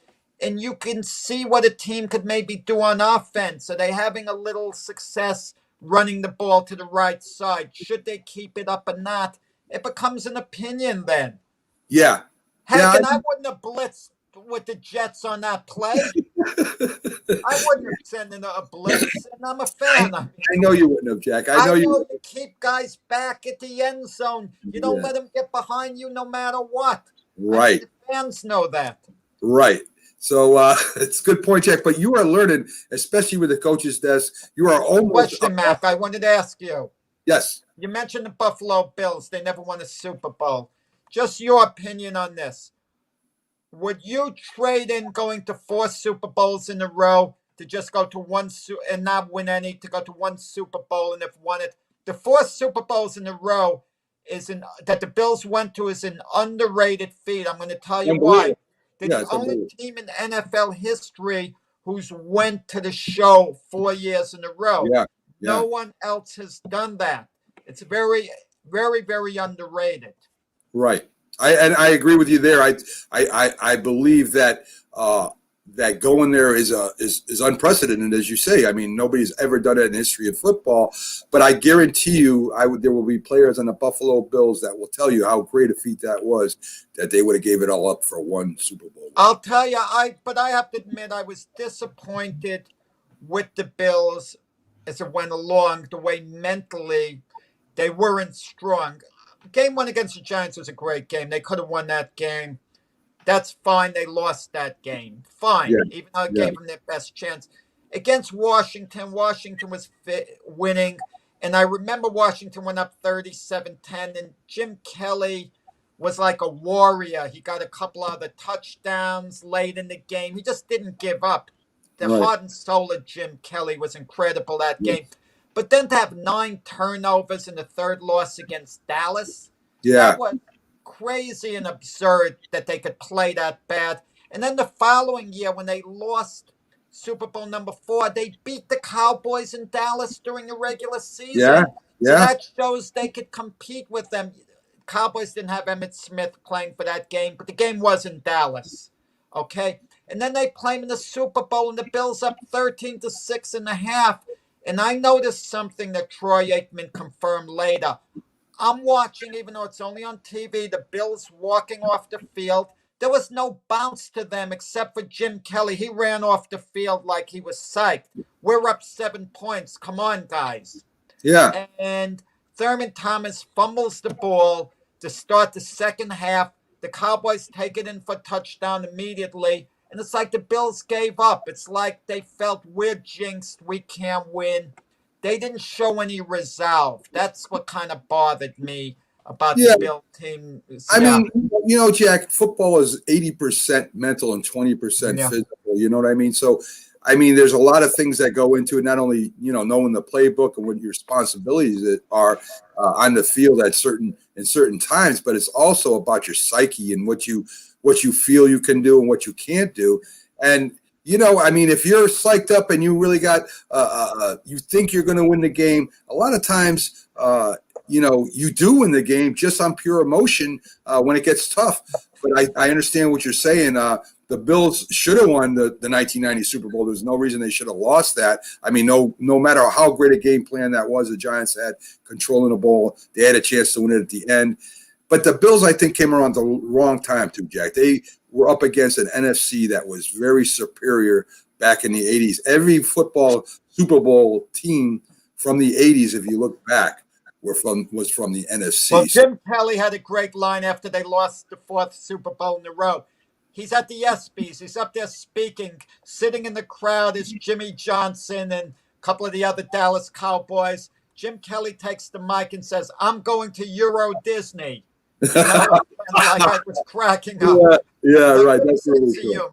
and you can see what a team could maybe do on offense. Are they having a little success running the ball to the right side? Should they keep it up or not? It becomes an opinion then. Yeah. Heck, and I wouldn't have blitzed with the Jets on that play. I wouldn't have sent in a blitz, and I'm a fan. I know you wouldn't have, Jack. I know you keep guys back at the end zone. You don't let them get behind you no matter what. Right. The fans know that. Right. So it's a good point, Jack. But you are learning, especially with the coach's desk. You are almost. Question, Mac. I wanted to ask you. Yes. You mentioned the Buffalo Bills. They never won a Super Bowl. Just your opinion on this. Would you trade in going to 4 Super Bowls in a row to just go to one and not win any, to go to one Super Bowl and have won it? The 4 Super Bowls in a row that the Bills went to is an underrated feat. I'm going to tell you why. They're the only team in NFL history who's went to the show 4 years in a row. Yeah. No one else has done that. It's very, very, very underrated. Right. I agree with you there. I believe that that going there is unprecedented, as you say. I mean, nobody's ever done it in the history of football. But I guarantee you, there will be players on the Buffalo Bills that will tell you how great a feat that was, that they would have gave it all up for one Super Bowl. I'll tell you, but I have to admit, I was disappointed with the Bills as it went along, the way mentally they weren't strong. Game one against the Giants was a great game. They could have won that game. That's fine. They lost that game. Fine. Yeah. Even though it gave them their best chance. Against Washington, Washington was winning. And I remember Washington went up 37-10. And Jim Kelly was like a warrior. He got a couple other touchdowns late in the game. He just didn't give up. The heart and soul of Jim Kelly was incredible that game. But then to have 9 turnovers in the third loss against Dallas, that was crazy and absurd that they could play that bad. And then the following year, when they lost Super Bowl number 4, they beat the Cowboys in Dallas during the regular season. So that shows they could compete with them. Cowboys didn't have Emmitt Smith playing for that game, but the game was in Dallas. Okay? And then they play him in the Super Bowl, and the Bills up 13-6.5. And I noticed something that Troy Aikman confirmed later. I'm watching, even though it's only on TV, the Bills walking off the field. There was no bounce to them except for Jim Kelly. He ran off the field like he was psyched. We're up 7 points. Come on, guys. Yeah. And Thurman Thomas fumbles the ball to start the second half. The Cowboys take it in for touchdown immediately. And it's like the Bills gave up. It's like they felt we're jinxed. We can't win. They didn't show any resolve. That's what kind of bothered me about the Bill team. I mean, Jack, football is 80% mental and 20% physical. You know what I mean? So, I mean, there's a lot of things that go into it, not only, knowing the playbook and what your responsibilities are on the field in certain times, but it's also about your psyche and what you feel you can do and what you can't do. And, I mean, if you're psyched up and you really got, you think you're going to win the game, a lot of times, you do win the game just on pure emotion when it gets tough. But I understand what you're saying. The Bills should have won the 1990 Super Bowl. There's no reason they should have lost that. I mean, no matter how great a game plan that was, the Giants had controlling the ball. They had a chance to win it at the end. But the Bills, I think, came around the wrong time too, Jack. They were up against an NFC that was very superior back in the 80s. Every football Super Bowl team from the 80s, if you look back, was from the NFC. Well, Jim Kelly had a great line after they lost the 4th Super Bowl in a row. He's at the ESPYs. He's up there speaking. Sitting in the crowd is Jimmy Johnson and a couple of the other Dallas Cowboys. Jim Kelly takes the mic and says, "I'm going to Euro Disney." Like I was cracking up. Yeah, right. That's really cool.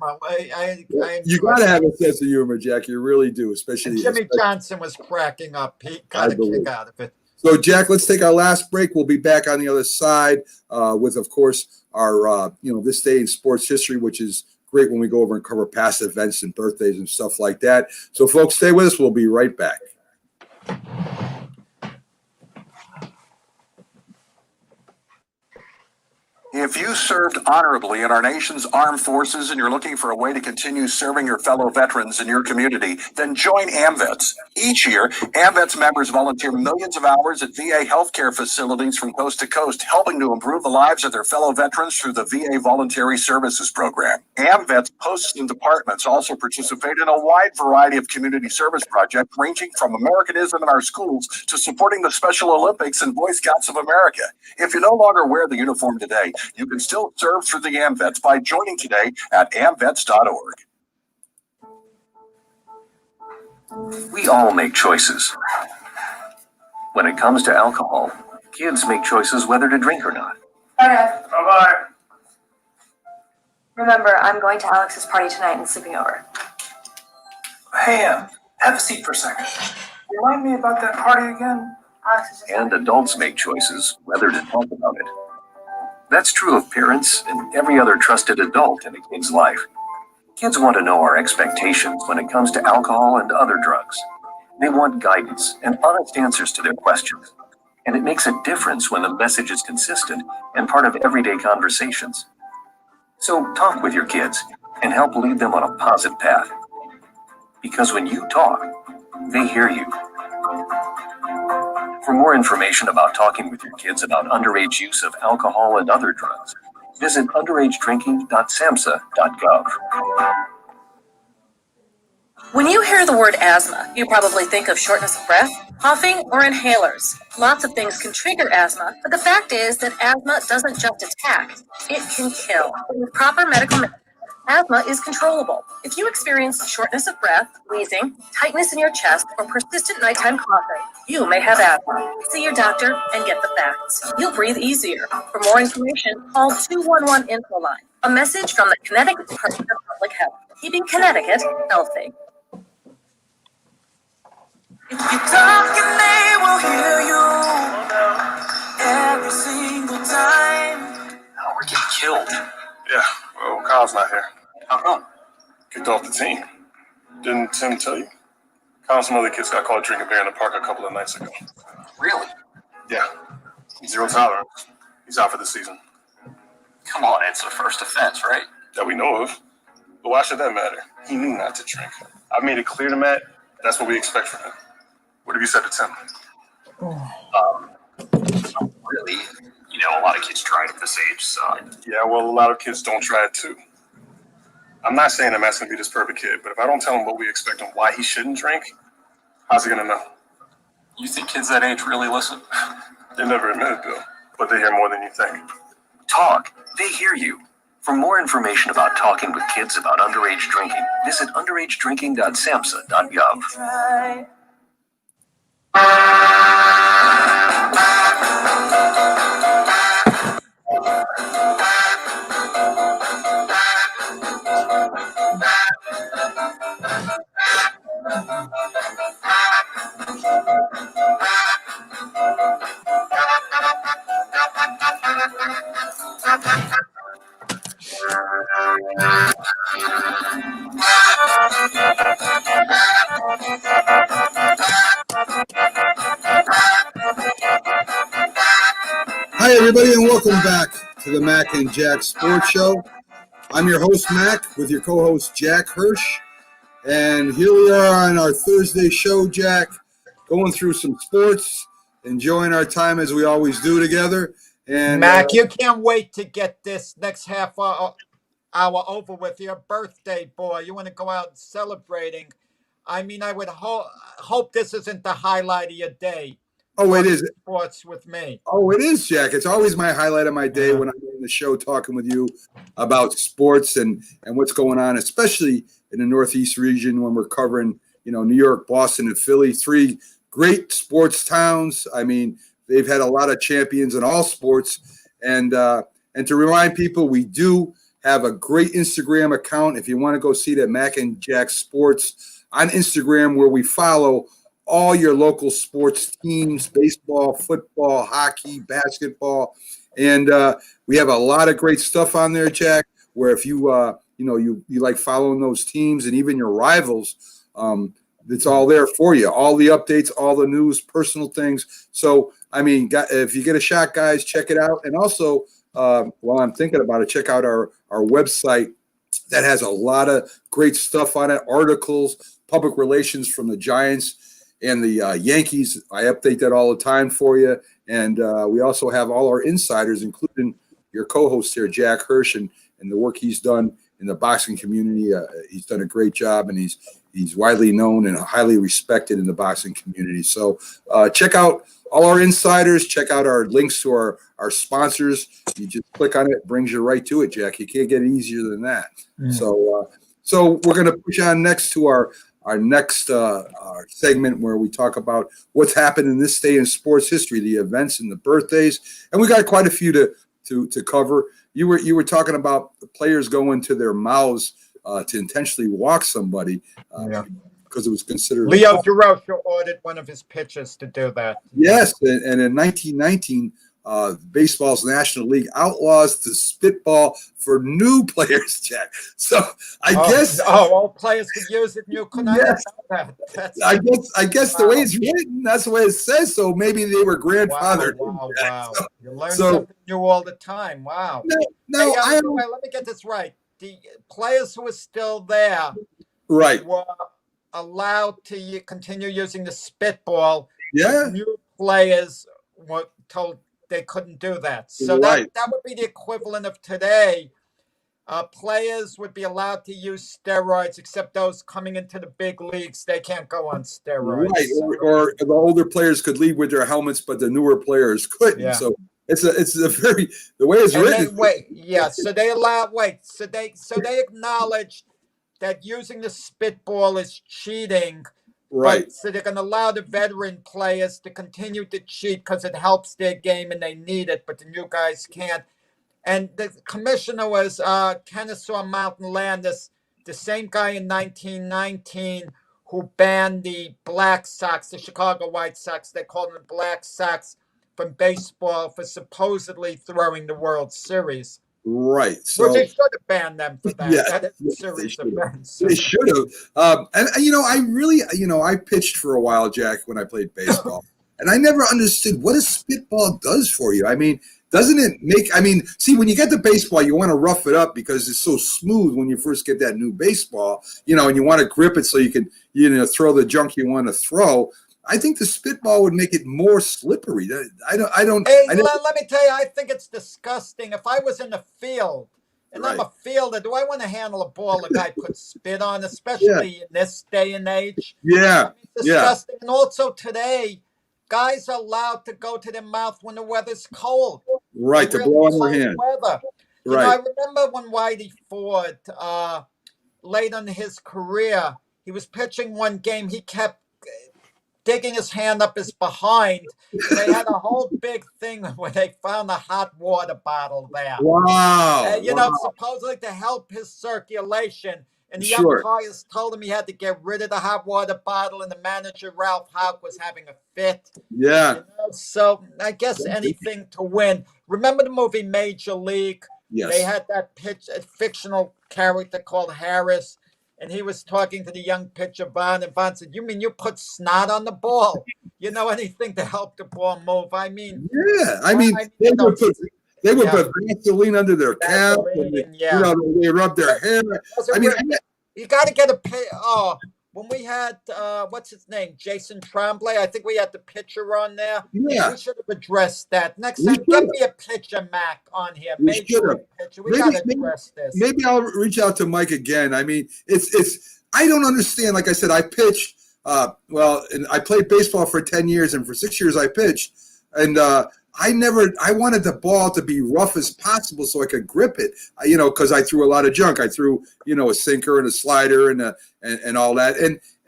You got to have a sense of humor, Jack. You really do, especially. Jimmy Johnson was cracking up. He got a kick out of it. So, Jack, let's take our last break. We'll be back on the other side with, of course, our this day in sports history, which is great when we go over and cover past events and birthdays and stuff like that. So, folks, stay with us. We'll be right back. If you served honorably in our nation's armed forces and you're looking for a way to continue serving your fellow veterans in your community, then join AMVETS. Each year, AMVETS members volunteer millions of hours at VA healthcare facilities from coast to coast, helping to improve the lives of their fellow veterans through the VA Voluntary Services Program. AMVETS posts and departments also participate in a wide variety of community service projects, ranging from Americanism in our schools to supporting the Special Olympics and Boy Scouts of America. If you no longer wear the uniform today, you can still serve through the AMVETS by joining today at amvets.org. We all make choices. When it comes to alcohol, kids make choices whether to drink or not. Okay. Bye-bye. Remember, I'm going to Alex's party tonight and sleeping over. Hey, have a seat for a second. Remind me about that party again. Alex is just And adults make choices whether to talk about it. That's true of parents and every other trusted adult in a kid's life. Kids want to know our expectations when it comes to alcohol and other drugs. They want guidance and honest answers to their questions. And it makes a difference when the message is consistent and part of everyday conversations. So talk with your kids and help lead them on a positive path. Because when you talk, they hear you. For more information about talking with your kids about underage use of alcohol and other drugs, visit underagedrinking.samhsa.gov. When you hear the word asthma, you probably think of shortness of breath, coughing, or inhalers. Lots of things can trigger asthma, but the fact is that asthma doesn't just attack, it can kill. With proper medical management, asthma is controllable. If you experience shortness of breath, wheezing, tightness in your chest, or persistent nighttime coughing, you may have asthma. See your doctor and get the facts. You'll breathe easier. For more information, call 211 Info Line. A message from the Connecticut Department of Public Health, keeping Connecticut healthy. If you talk and they will hear you every single time. Oh, we're getting killed. Yeah, well, Kyle's not here. How come? Kicked off the team. Didn't Tim tell you? Kyle and some other kids got caught drinking beer in the park a couple of nights ago. Really? Yeah. Zero tolerance. He's out for the season. Come on, it's a first offense, right? That we know of. But why should that matter? He knew not to drink. I made it clear to Matt that's what we expect from him. What have you said to Tim? Really? You know, a lot of kids try it at this age, so. Yeah, well, a lot of kids don't try it too. I'm not saying I'm asking to be this perfect kid, but if I don't tell him what we expect and why he shouldn't drink, how's he going to know? You think kids that age really listen? They never admit it, though, but they hear more than you think. Talk. They hear you. For more information about talking with kids about underage drinking, visit underagedrinking.samhsa.gov. Try. Hi, everybody, and welcome back to the Mac and Jack Sports Show. I'm your host, Mac, with your co-host, Jack Hirsch. And here we are on our Thursday show, Jack, going through some sports, enjoying our time as we always do together. And Mac, you can't wait to get this next half hour over with your birthday, boy. You want to go out celebrating. I mean, I would hope this isn't the highlight of your day. Oh, it is. Sports with me. Oh, it is, Jack. It's always my highlight of my day when I'm on the show talking with you about sports and what's going on, especially in the Northeast region when we're covering, New York, Boston, and Philly, three great sports towns. I mean, they've had a lot of champions in all sports. And to remind people, we do have a great Instagram account. If you want to go see that, Mac and Jack Sports on Instagram, where we follow all your local sports teams, baseball, football, hockey, basketball. And we have a lot of great stuff on there, Jack, where if you, you like following those teams and even your rivals, it's all there for you. All the updates, all the news, personal things. So, I mean, if you get a shot, guys, check it out. And also, while I'm thinking about it, check out our website that has a lot of great stuff on it, articles, public relations from the Giants and the Yankees. I update that all the time for you. And we also have all our insiders, including your co-host here, Jack Hirsch, and the work he's done in the boxing community. He's done a great job, and he's widely known and highly respected in the boxing community. So check out all our insiders. Check out our links to our sponsors. You just click on it. It brings you right to it, Jack. You can't get it easier than that. So we're going to push on next to our next segment where we talk about what's happened in this day in sports history, the events and the birthdays, and we got quite a few to cover. You were talking about the players going to their mouths to intentionally walk somebody because it was considered. Leo Durocher ordered one of his pitchers to do that. Yes, and in 1919. Baseball's National League outlaws the spitball for new players, Jack. So I guess all players could use it. You couldn't yes. that. I guess the way it's written, that's the way it says. So maybe they were grandfathered. Wow. You learn something new all the time. Wow. No, hey, let me get this right. the players who were still there Right. were allowed to continue using the spitball. Yeah. New players were told they couldn't do that. So Right. that would be the equivalent of today. Players would be allowed to use steroids, except those coming into the big leagues, they can't go on steroids. Right. Or the older players could leave with their helmets, but the newer players couldn't. Yeah. So it's a very, the way it's And written. so they acknowledged that using the spitball is cheating. Right. But, so they're going to allow the veteran players to continue to cheat because it helps their game and they need it, but the new guys can't. And the commissioner was Kennesaw Mountain Landis, the same guy in 1919 who banned the Black Sox, the Chicago White Sox, they called them the Black Sox, from baseball for supposedly throwing the World Series. Right. So well, they should have banned them for that. Yeah, That is a serious offense. they should have. And I really, I pitched for a while, Jack, when I played baseball, and I never understood what a spitball does for you. I mean, doesn't it make? I mean, see, when you get the baseball, you want to rough it up because it's so smooth when you first get that new baseball, and you want to grip it so you can, throw the junk you want to throw. I think the spitball would make it more slippery. I don't. Hey, let me tell you, I think it's disgusting. If I was in the field and I'm a fielder, do I want to handle a ball a guy puts spit on, especially in this day and age? Yeah. It's disgusting. And also today, guys are allowed to go to their mouth when the weather's cold. Right, to blow on their hand. Weather. Right. I remember when Whitey Ford, late in his career, he was pitching one game, he kept digging his hand up his behind. They had a whole big thing where they found a hot water bottle there. Wow. Supposedly to help his circulation. And the Sure. umpires told him he had to get rid of the hot water bottle, and the manager, Ralph Houck, was having a fit. Yeah. So I guess anything to win. Remember the movie Major League? Yes. They had that a fictional character called Harris, and he was talking to the young pitcher, Bond, and Bond said, "You mean you put snot on the ball? Anything to help the ball move?" I mean, yeah. I mean, they would put Vaseline under their cap. They rub their hair. I mean, you got to get a pay. Oh, when we had what's his name, Jason Tremblay, I think we had the pitcher on there. Yeah. We should have addressed that. Next time, get me a pitcher, Mac, on here. We should have. We got to address this. Maybe I'll reach out to Mike again. I mean, it's. I don't understand. Like I said, I pitched. And I played baseball for 10 years, and for 6 years I pitched, and I wanted the ball to be rough as possible so I could grip it, because I threw a lot of junk. I threw, a sinker and a slider and all that.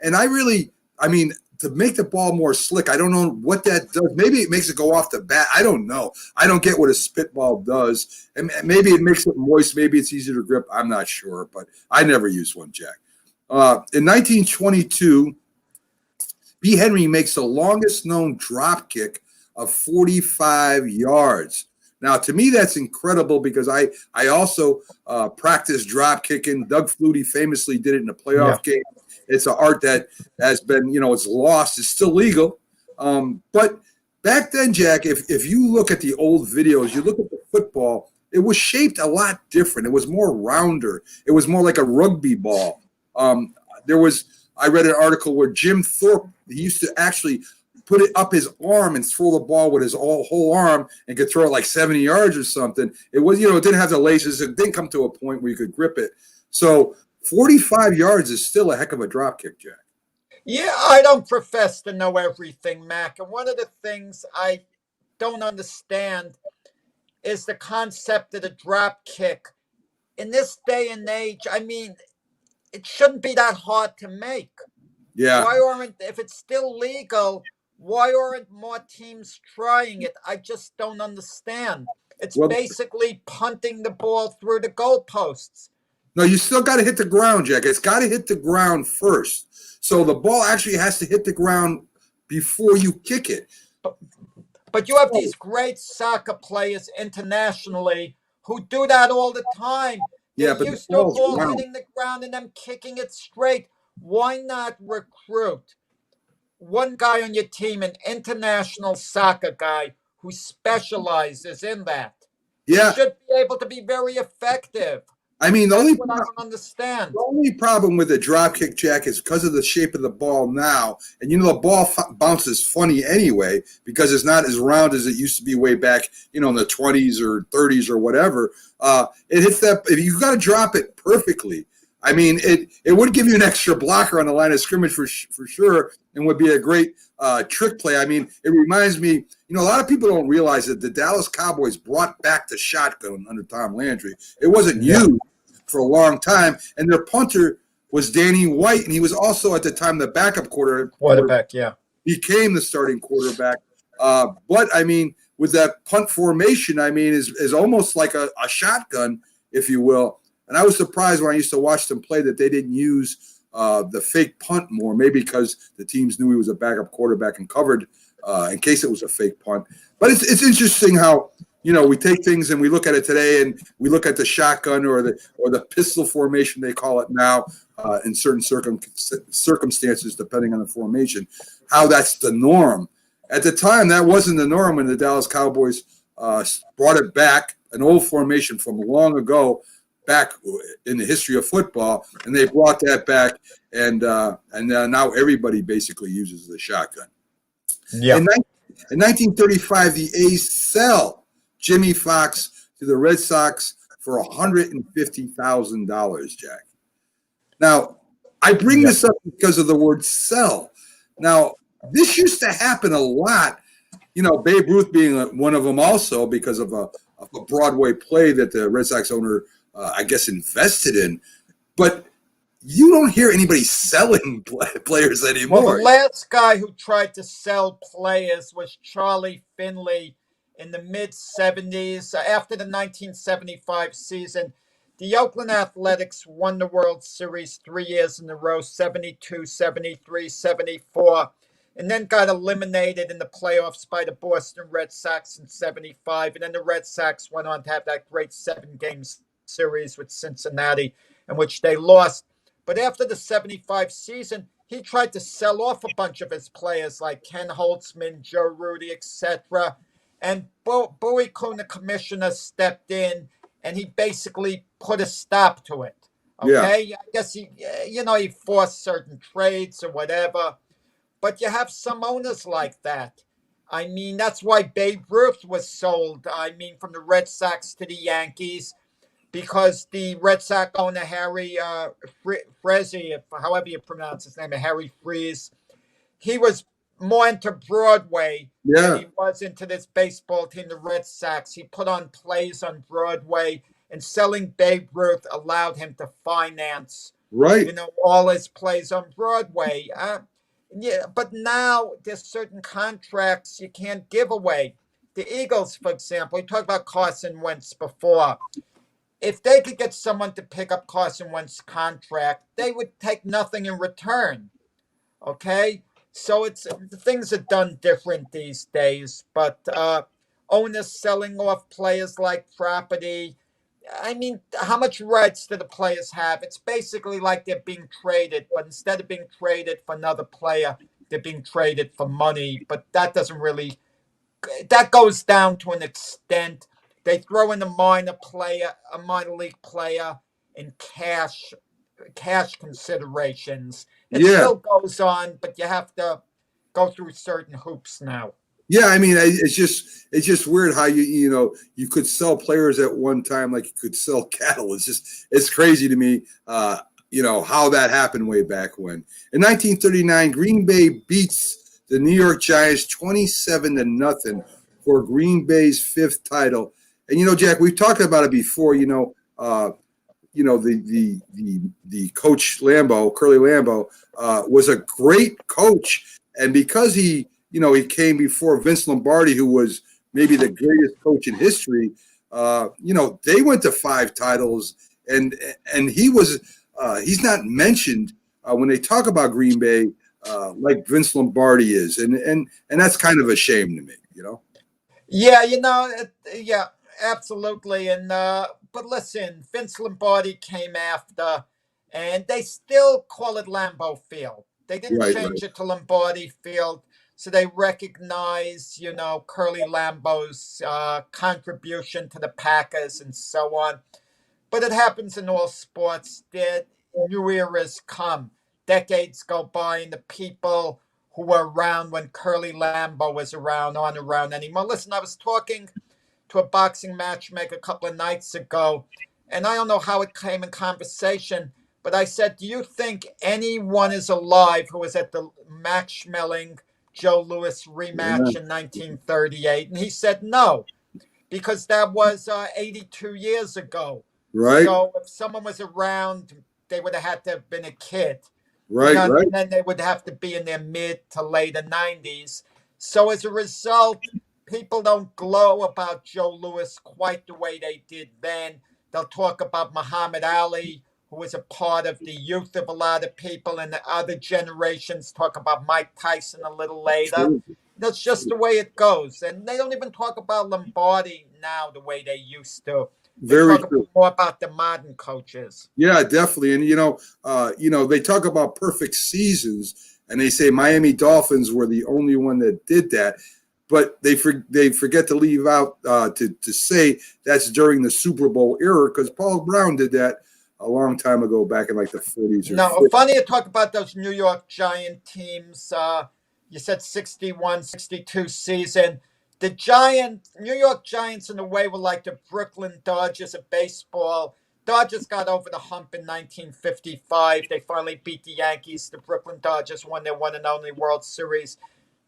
And I really, to make the ball more slick, I don't know what that does. Maybe it makes it go off the bat. I don't know. I don't get what a spitball does. And maybe it makes it moist. Maybe it's easier to grip. I'm not sure, but I never used one, Jack. In 1922, B. Henry makes the longest known drop kick of 45 yards. Now, to me, that's incredible because I also practice drop kicking. Doug Flutie famously did it in a playoff game. It's an art that has been, it's lost. It's still legal. But back then, Jack, if you look at the old videos, you look at the football, it was shaped a lot different. It was more rounder. It was more like a rugby ball. I read an article where Jim Thorpe, he used to actually put it up his arm and throw the ball with his whole arm and could throw it like 70 yards or something. It was, it didn't have the laces. It didn't come to a point where you could grip it. So 45 yards is still a heck of a drop kick, Jack. Yeah, I don't profess to know everything, Mac. And one of the things I don't understand is the concept of the drop kick. In this day and age, it shouldn't be that hard to make. Yeah. If it's still legal, why aren't more teams trying it? I just don't understand. It's basically punting the ball through the goalposts. No, you still got to hit the ground, Jack. It's got to hit the ground first. So the ball actually has to hit the ground before you kick it. But you have these great soccer players internationally who do that all the time. Yeah, but used to a ball hitting the ground and them kicking it straight. Why not recruit one guy on your team, an international soccer guy who specializes in that? Yeah. He should be able to be very effective. I mean, That's what I don't understand. the only problem with the drop kick, Jack, is because of the shape of the ball now. And, the ball bounces funny anyway because it's not as round as it used to be way back, in the 20s or 30s or whatever. It hits that – if you got to drop it perfectly. I mean, it would give you an extra blocker on the line of scrimmage for sure and would be a great trick play. I mean, it reminds me – a lot of people don't realize that the Dallas Cowboys brought back the shotgun under Tom Landry. It wasn't used for a long time, and their punter was Danny White, and he was also at the time the backup quarterback. Yeah, became the starting quarterback. But I mean, with that punt formation, I mean, is almost like a shotgun, if you will. And I was surprised when I used to watch them play that they didn't use the fake punt more, maybe because the teams knew he was a backup quarterback and covered in case it was a fake punt. But it's interesting how. We take things and we look at it today, and we look at the shotgun or the pistol formation they call it now in certain circumstances, depending on the formation, how that's the norm. At the time, that wasn't the norm when the Dallas Cowboys brought it back, an old formation from long ago, back in the history of football, and they brought that back, and now everybody basically uses the shotgun. Yeah. In 1935, the A's sell Jimmy Fox to the Red Sox for $150,000, Jack. Now, I bring this up because of the word sell. Now, this used to happen a lot, Babe Ruth being one of them also because of a Broadway play that the Red Sox owner, I guess, invested in. But you don't hear anybody selling players anymore. Well, the last guy who tried to sell players was Charlie Finley. In the mid-'70s, after the 1975 season, the Oakland Athletics won the World Series 3 years in a row, 72, 73, 74, and then got eliminated in the playoffs by the Boston Red Sox in 75. And then the Red Sox went on to have that great 7-game series with Cincinnati, in which they lost. But after the 75 season, he tried to sell off a bunch of his players like Ken Holtzman, Joe Rudy, etc., and Bowie Kuhn, the commissioner, stepped in, and he basically put a stop to it. Okay, I guess he forced certain trades or whatever. But you have some owners like that. I mean, that's why Babe Ruth was sold. I mean, from the Red Sox to the Yankees, because the Red Sox owner Harry Frezzi, however you pronounce his name, Harry Freeze, he was more into Broadway than he was into this baseball team, the Red Sox. He put on plays on Broadway, and selling Babe Ruth allowed him to finance, all his plays on Broadway. But now there's certain contracts you can't give away. The Eagles, for example, we talked about Carson Wentz before. If they could get someone to pick up Carson Wentz's contract, they would take nothing in return. Okay? So things are done different these days, but owners selling off players like property. I mean, how much rights do the players have? It's basically like they're being traded, but instead of being traded for another player, they're being traded for money. But that goes down to an extent. They throw in a minor league player in cash considerations. It still goes on, but you have to go through certain hoops now. Yeah, I mean, it's just weird how you could sell players at one time like you could sell cattle. It's crazy to me, how that happened way back when. In 1939, Green Bay beats the New York Giants 27-0 for Green Bay's 5th title. And Jack, we've talked about it before. The coach Lambeau, Curly Lambeau, was a great coach, and because he came before Vince Lombardi, who was maybe the greatest coach in history. They went to 5 titles, and he's not mentioned when they talk about Green Bay like Vince Lombardi is, and that's kind of a shame to me. Yeah, absolutely. And but listen, Vince Lombardi came after, and they still call it Lambeau Field. They didn't change it to Lombardi Field, so they recognize, Curly Lambeau's contribution to the Packers and so on. But it happens in all sports that new eras come. Decades go by, and the people who were around when Curly Lambeau was around aren't around anymore. Listen, I was talking to a boxing matchmaker a couple of nights ago, and I don't know how it came in conversation, but I said, do you think anyone is alive who was at the Max Schmeling Joe Louis rematch in 1938? And he said no, because that was 82 years ago. Right. So if someone was around, they would have had to have been a kid. Right, right. And then they would have to be in their mid to later 90s. So as a result, people don't glow about Joe Louis quite the way they did then. They'll talk about Muhammad Ali, who was a part of the youth of a lot of people, and the other generations talk about Mike Tyson a little later. That's just the way it goes. And they don't even talk about Lombardi now the way they used to. They Very talk true. more about the modern coaches. Yeah, definitely. And they talk about perfect seasons, and they say Miami Dolphins were the only one that did that, but they forget to leave out to say that's during the Super Bowl era, because Paul Brown did that a long time ago, back in like the 40s. No, funny to talk about those New York Giant teams. You said 61, 62 season. The New York Giants, in a way, were like the Brooklyn Dodgers of baseball. Dodgers got over the hump in 1955. They finally beat the Yankees. The Brooklyn Dodgers won their one and only World Series.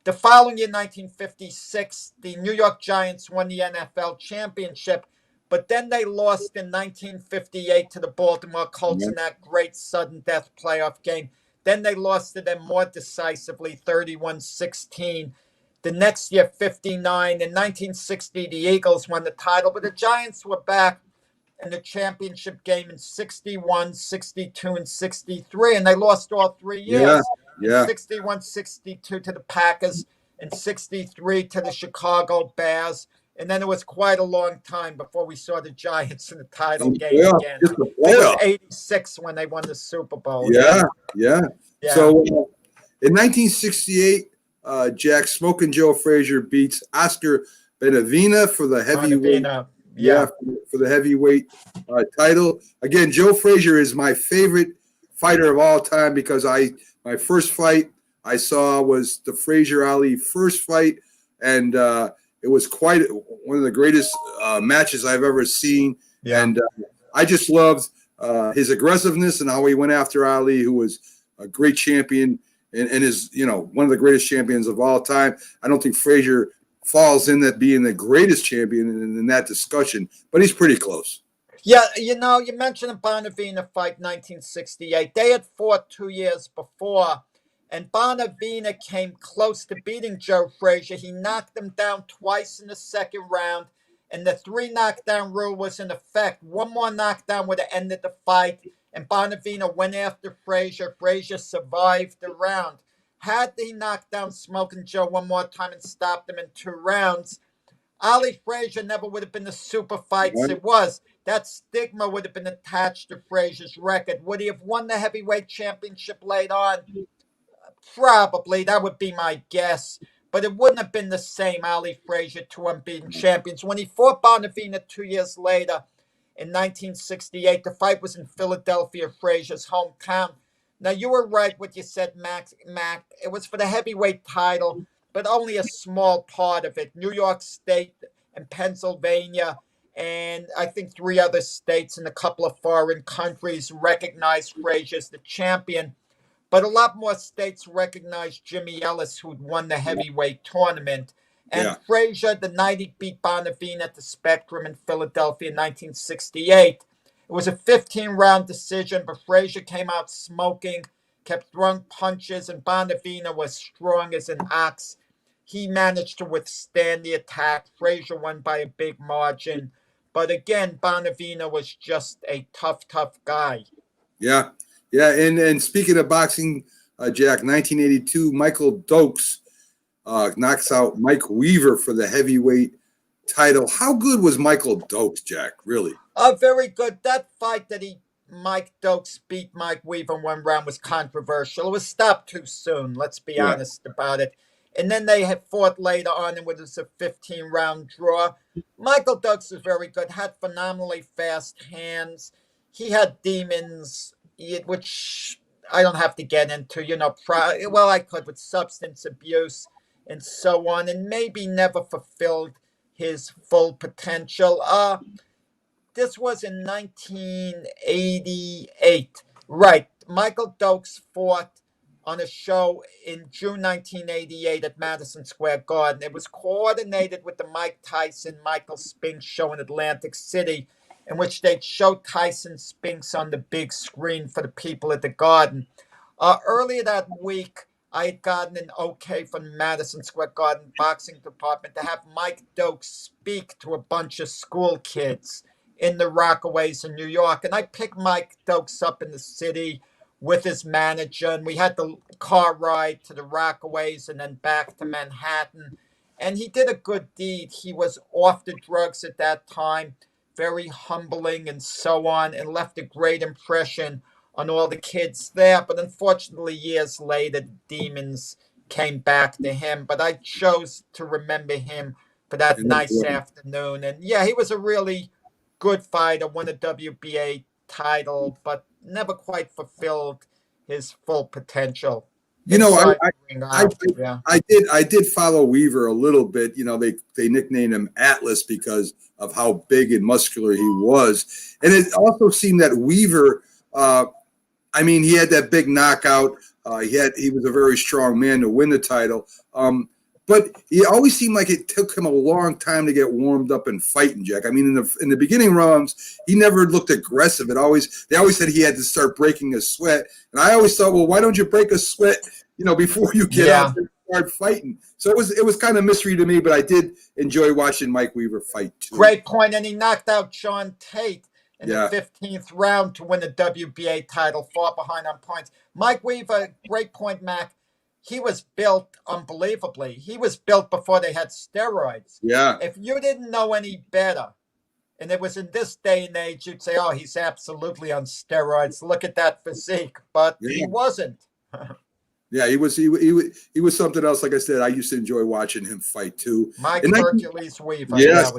The following year, 1956, the New York Giants won the NFL championship, but then they lost in 1958 to the Baltimore Colts in that great sudden death playoff game. Then they lost to them more decisively, 31-16. The next year, 59. In 1960, the Eagles won the title, but the Giants were back in the championship game in 61, 62, and 63, and they lost all 3 years. Yeah. 61, 62 to the Packers, and 63 to the Chicago Bears. And then it was quite a long time before we saw the Giants in the title game again. Just the It was playoff. 86 when they won the Super Bowl. Yeah. So in 1968, Jack Smoking Joe Frazier beats Oscar Benavina for the heavyweight. For the heavyweight title. Again, Joe Frazier is my favorite fighter of all time, because my first fight I saw was the Frazier Ali first fight, and it was quite one of the greatest matches I've ever seen. Yeah. And I just loved his aggressiveness and how he went after Ali, who was a great champion and is one of the greatest champions of all time. I don't think Frazier falls in that being the greatest champion in that discussion, but he's pretty close. Yeah, you mentioned the Bonavina fight, 1968. They had fought 2 years before, and Bonavina came close to beating Joe Frazier. He knocked him down twice in the second round, and the 3 knockdown rule was in effect. One more knockdown would have ended the fight, and Bonavina went after Frazier. Frazier survived the round. Had he knocked down Smoking Joe one more time and stopped him in 2 rounds, Ali Frazier never would have been the super fights it was. That stigma would have been attached to Frazier's record. Would he have won the heavyweight championship later on? Probably. That would be my guess. But it wouldn't have been the same Ali Frazier, 2 unbeaten champions. When he fought Bonavina 2 years later in 1968, the fight was in Philadelphia, Frazier's hometown. Now, you were right what you said, Mac. It was for the heavyweight title, but only a small part of it. New York State and Pennsylvania, and I think 3 other states and a couple of foreign countries recognized Frazier as the champion. But a lot more states recognized Jimmy Ellis, who'd won the heavyweight tournament. And Frazier, the night he beat Bonavina at the Spectrum in Philadelphia in 1968, it was a 15-round decision, but Frazier came out smoking, kept throwing punches, and Bonavina was strong as an ox. He managed to withstand the attack. Frazier won by a big margin. But again, Bonavina was just a tough guy. Yeah. And speaking of boxing, Jack, 1982, Michael Dokes knocks out Mike Weaver for the heavyweight title. How good was Michael Dokes, Jack? Really? Very good. That fight that Mike Dokes beat Mike Weaver in 1 round was controversial. It was stopped too soon. Let's be honest about it. And then they had fought later on, and it was a 15-round draw. Michael Dokes was very good, had phenomenally fast hands. He had demons, which I don't have to get into, well, I could, with substance abuse and so on, and maybe never fulfilled his full potential. This was in 1988. Right. Michael Dokes fought on a show in June 1988 at Madison Square Garden. It was coordinated with the Mike Tyson, Michael Spinks show in Atlantic City, in which they'd show Tyson Spinks on the big screen for the people at the Garden. Earlier that week, I had gotten an okay from the Madison Square Garden boxing department to have Mike Dokes speak to a bunch of school kids in the Rockaways in New York. And I picked Mike Dokes up in the city with his manager, and we had the car ride to the Rockaways and then back to Manhattan. And he did a good deed. He was off the drugs at that time, very humbling and so on, and left a great impression on all the kids there. But unfortunately, years later, the demons came back to him. But I chose to remember him for that nice afternoon. And yeah, he was a really good fighter, won a WBA title, but never quite fulfilled his full potential. I did follow Weaver a little bit. They nicknamed him Atlas because of how big and muscular he was, and it also seemed that Weaver. He had that big knockout. He was a very strong man to win the title. But it always seemed like it took him a long time to get warmed up and fighting, Jack. In the beginning rounds, he never looked aggressive. They always said he had to start breaking a sweat, and I always thought, well, why don't you break a sweat, before you get out there and start fighting? So it was kind of mystery to me, but I did enjoy watching Mike Weaver fight too. Great point, and he knocked out Sean Tate in the 15th round to win the WBA title, far behind on points. Mike Weaver, great point, Mac. He was built unbelievably. He was built before they had steroids. Yeah. If you didn't know any better, and it was in this day and age, you'd say, oh, he's absolutely on steroids. Look at that physique. But he wasn't. Yeah, he was something else. Like I said, I used to enjoy watching him fight too. Mike Hercules Weaver. Yes.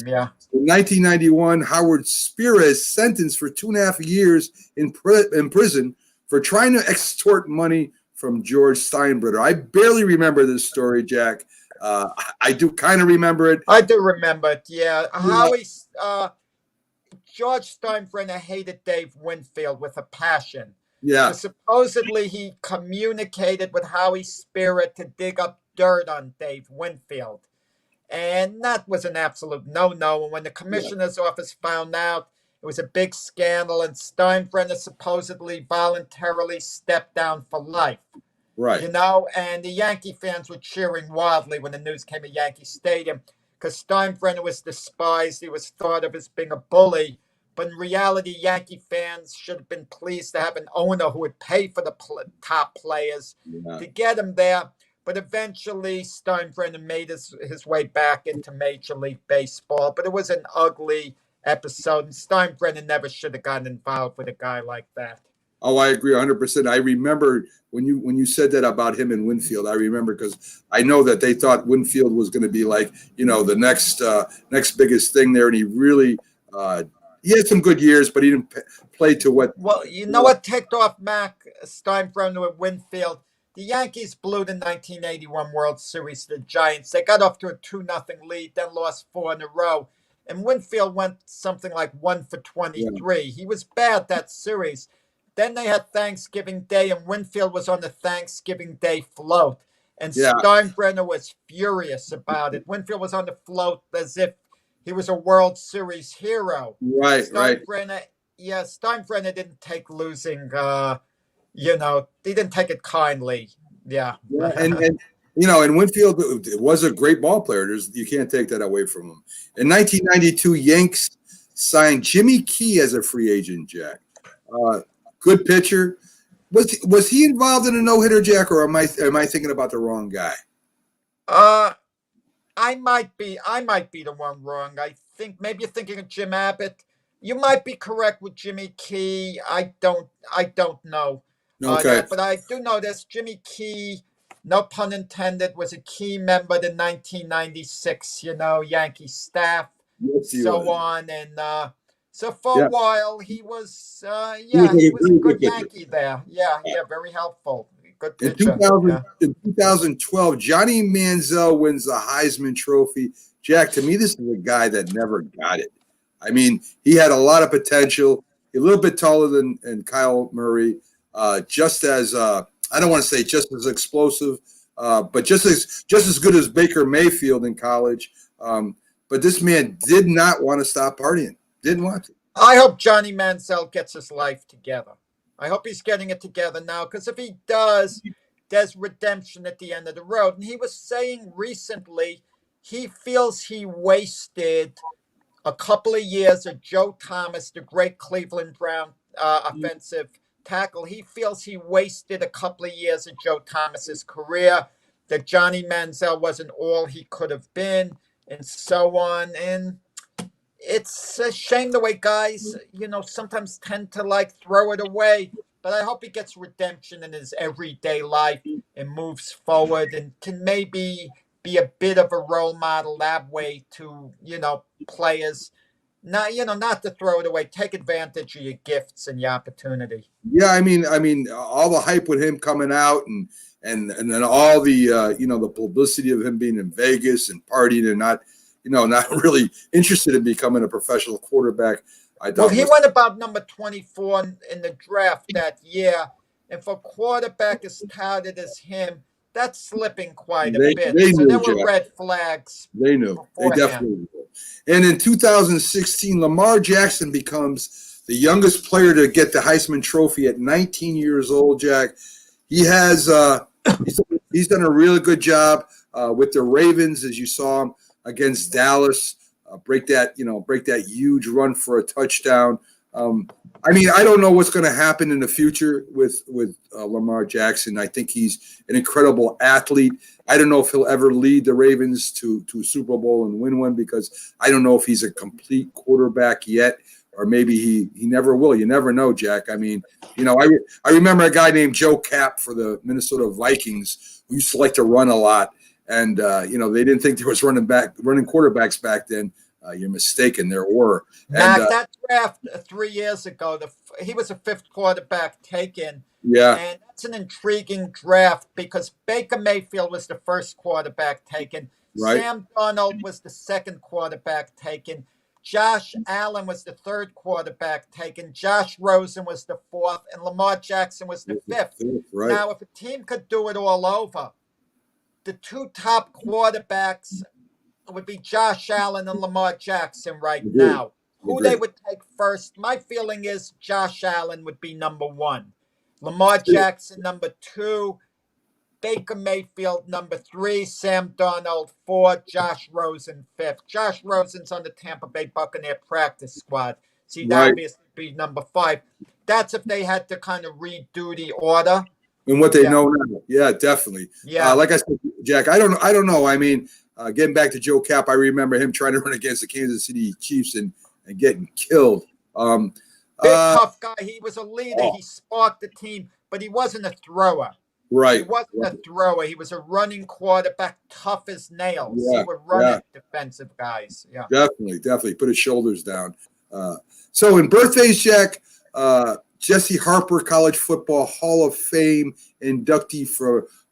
Yeah. In 1991, Howard Spear is sentenced for 2.5 years in prison for trying to extort money from George Steinbrenner. I barely remember this story, Jack. I do kind of remember it. I do remember it, yeah. George Steinbrenner hated Dave Winfield with a passion. Yeah. Supposedly, he communicated with Howie Spear to dig up dirt on Dave Winfield. And that was an absolute no-no. And when the commissioner's office found out, it was a big scandal, and Steinbrenner supposedly voluntarily stepped down for life. Right. And the Yankee fans were cheering wildly when the news came at Yankee Stadium because Steinbrenner was despised. He was thought of as being a bully. But in reality, Yankee fans should have been pleased to have an owner who would pay for the top players to get him there. But eventually, Steinbrenner made his way back into Major League Baseball. But it was an ugly episode, and Steinbrenner never should have gotten involved with a guy like that. Oh, I agree 100%. I remember when you said that about him and Winfield. I remember because I know that they thought Winfield was going to be like, the next biggest thing there, and he really he had some good years, but he didn't play to what. Well, you know what ticked off Mac Steinbrenner with Winfield? The Yankees blew the 1981 World Series to the Giants. They got off to a 2-0 lead, then lost 4 in a row. And Winfield went something like 1 for 23. Yeah. He was bad that series. Then they had Thanksgiving Day, and Winfield was on the Thanksgiving Day float. And Steinbrenner was furious about it. Winfield was on the float as if he was a World Series hero. Right, Steinbrenner didn't take losing, he didn't take it kindly. Yeah. And Winfield was a great ball player. You can't take that away from him. In 1992, Yanks signed Jimmy Key as a free agent, Jack. Good pitcher. Was he involved in a no-hitter, Jack, or am I thinking about the wrong guy? I might be the one wrong. I think maybe you're thinking of Jim Abbott. You might be correct with Jimmy Key. I don't know. Okay. But I do know this. Jimmy Key no pun intended, was a key member of the 1996, Yankee staff, Yes, he so was. on. And so for Yeah. a while, he was, He was he a was a very good good pitcher. Yankee there. Yeah, very helpful. Good In pitcher. 2012, Johnny Manziel wins the Heisman Trophy. Jack, to me, this is a guy that never got it. I mean, he had a lot of potential. A little bit taller than Kyle Murray. Just as I don't want to say just as explosive, but just as good as Baker Mayfield in college. But this man did not want to stop partying. Didn't want to. I hope Johnny Manziel gets his life together. I hope he's getting it together now, because if he does, there's redemption at the end of the road. And he was saying recently he feels he wasted a couple of years of Joe Thomas, the great Cleveland Brown offensive tackle. He feels he wasted a couple of years of Joe Thomas's career, that Johnny Manziel wasn't all he could have been, and so on. And it's a shame the way guys, sometimes tend to throw it away. But I hope he gets redemption in his everyday life and moves forward and can maybe be a bit of a role model that way to, players. Not to throw it away. Take advantage of your gifts and your opportunity. Yeah, I mean, all the hype with him coming out and then all the the publicity of him being in Vegas and partying and not really interested in becoming a professional quarterback. Well, he went about number 24 in the draft that year, and for a quarterback as touted as him, that's slipping quite a bit. So there were red flags. They knew. They definitely knew. And in 2016, Lamar Jackson becomes the youngest player to get the Heisman Trophy at 19 years old. Jack, he has he's done a really good job with the Ravens, as you saw him against Dallas. Break that huge run for a touchdown. I don't know what's going to happen in the future with Lamar Jackson. I think he's an incredible athlete. I don't know if he'll ever lead the Ravens to a Super Bowl and win one, because I don't know if he's a complete quarterback yet, or maybe he never will. You never know, Jack. I mean, I remember a guy named Joe Cap for the Minnesota Vikings who used to like to run a lot. And, they didn't think there was running quarterbacks back then. You're mistaken. There were. Mac, that draft 3 years ago, he was a fifth quarterback taken. Yeah. And that's an intriguing draft because Baker Mayfield was the first quarterback taken. Right. Sam Darnold was the second quarterback taken. Josh Allen was the third quarterback taken. Josh Rosen was the fourth. And Lamar Jackson was the fifth. Right. Now, if a team could do it all over, the two top quarterbacks would be Josh Allen and Lamar Jackson right now. Who they would take first, my feeling is Josh Allen would be number one. Lamar Jackson, number two. Baker Mayfield, number three. Sam Darnold, four. Josh Rosen, fifth. Josh Rosen's on the Tampa Bay Buccaneer practice squad. See, that obviously be number five. That's if they had to kind of redo the order. And what they know now. Yeah, definitely. Yeah. Like I said, Jack, I don't know. I mean, getting back to Joe Cap, I remember him trying to run against the Kansas City Chiefs and getting killed. Big tough guy. He was a leader. He sparked the team, but he wasn't a thrower. Right. He wasn't a thrower. He was a running quarterback, tough as nails. Yeah, He would run at defensive guys. Yeah. Definitely. Put his shoulders down. So in birthdays, Jack, Jesse Harper, College Football Hall of Fame inductee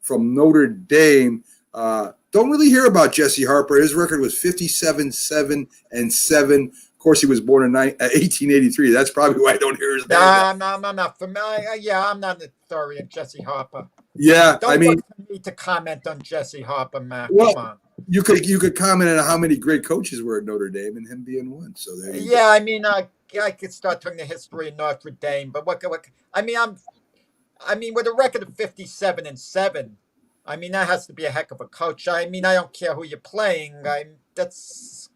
from Notre Dame. Don't really hear about Jesse Harper. His record was 57-7-7. Of course, he was born in 1883. That's probably why I don't hear his name. I'm not familiar. Yeah, I'm not an authority of Jesse Harper. Yeah, Don't look for me to comment on Jesse Harper, Matt. Well, come on. You could comment on how many great coaches were at Notre Dame and him being one. So there you go. I mean, I could start talking the history of Notre Dame, but what I mean, with a record of 57-7. I mean, that has to be a heck of a coach. I mean, I don't care who you're playing. That's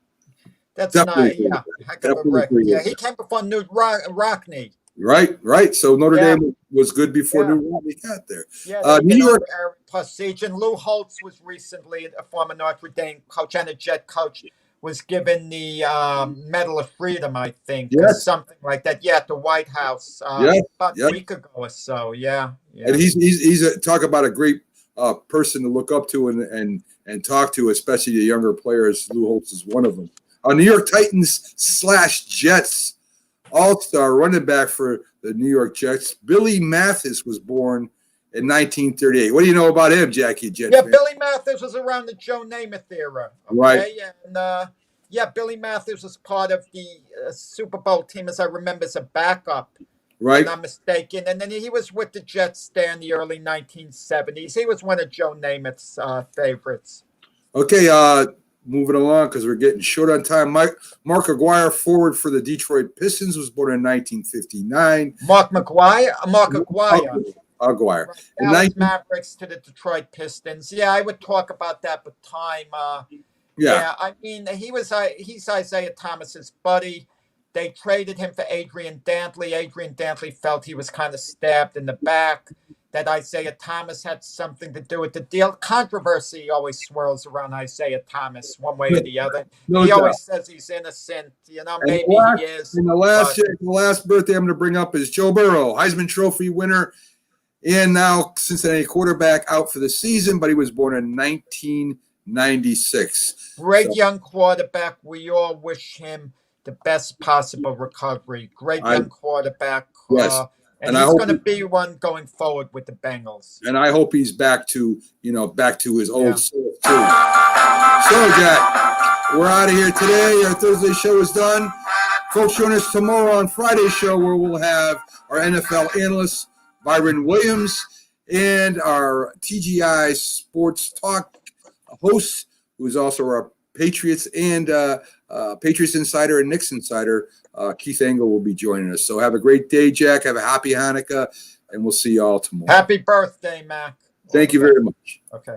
Definitely not, heck of a record. Yeah, he came before Newt Rockney. Right. So Notre Dame was good before Newt Rockney got there. Yeah, New York Prestige. And Lou Holtz was recently a former Notre Dame coach and a Jet coach. Was given the Medal of Freedom, I think, or something like that. Yeah, at the White House about a week ago or so. Yeah. And he's talk about a great person to look up to and talk to, especially the younger players. Lou Holtz is one of them. New York Titans / Jets all-star running back for the New York Jets, Billy Mathis, was born in 1938. What do you know about him, Jackie? Jet Yeah, fan? Billy Mathis was around the Joe Namath era. Okay? Right. And yeah, Billy Mathis was part of the Super Bowl team, as I remember, as a backup. Right. If I'm not mistaken. And then he was with the Jets there in the early 1970s. He was one of Joe Namath's favorites. Okay, moving along because we're getting short on time. Mark Aguirre, forward for the Detroit Pistons, was born in 1959. Mark Aguirre. Aguirre. Dallas Mavericks to the Detroit Pistons. Yeah, I would talk about that, but time. Yeah, I mean, he's Isaiah Thomas's buddy. They traded him for Adrian Dantley. Adrian Dantley felt he was kind of stabbed in the back, that Isaiah Thomas had something to do with the deal. Controversy always swirls around Isaiah Thomas one way or the other. He always says he's innocent. You know, maybe he is. And the last birthday I'm going to bring up is Joe Burrow, Heisman Trophy winner, and now Cincinnati quarterback, out for the season, but he was born in 1996. Great young quarterback. We all wish him the best possible recovery. Great young quarterback. Yes. And he's going to be one going forward with the Bengals. And I hope he's back to his old self too. So, Jack, we're out of here today. Our Thursday show is done. Folks, join us tomorrow on Friday's show, where we'll have our NFL analyst, Byron Williams, and our TGI Sports Talk host, who's also our Patriots and Patriots Insider and Knicks Insider, Keith Engel, will be joining us. So have a great day, Jack. Have a happy Hanukkah, and we'll see you all tomorrow. Happy birthday, Mac. Thank you very much. Okay.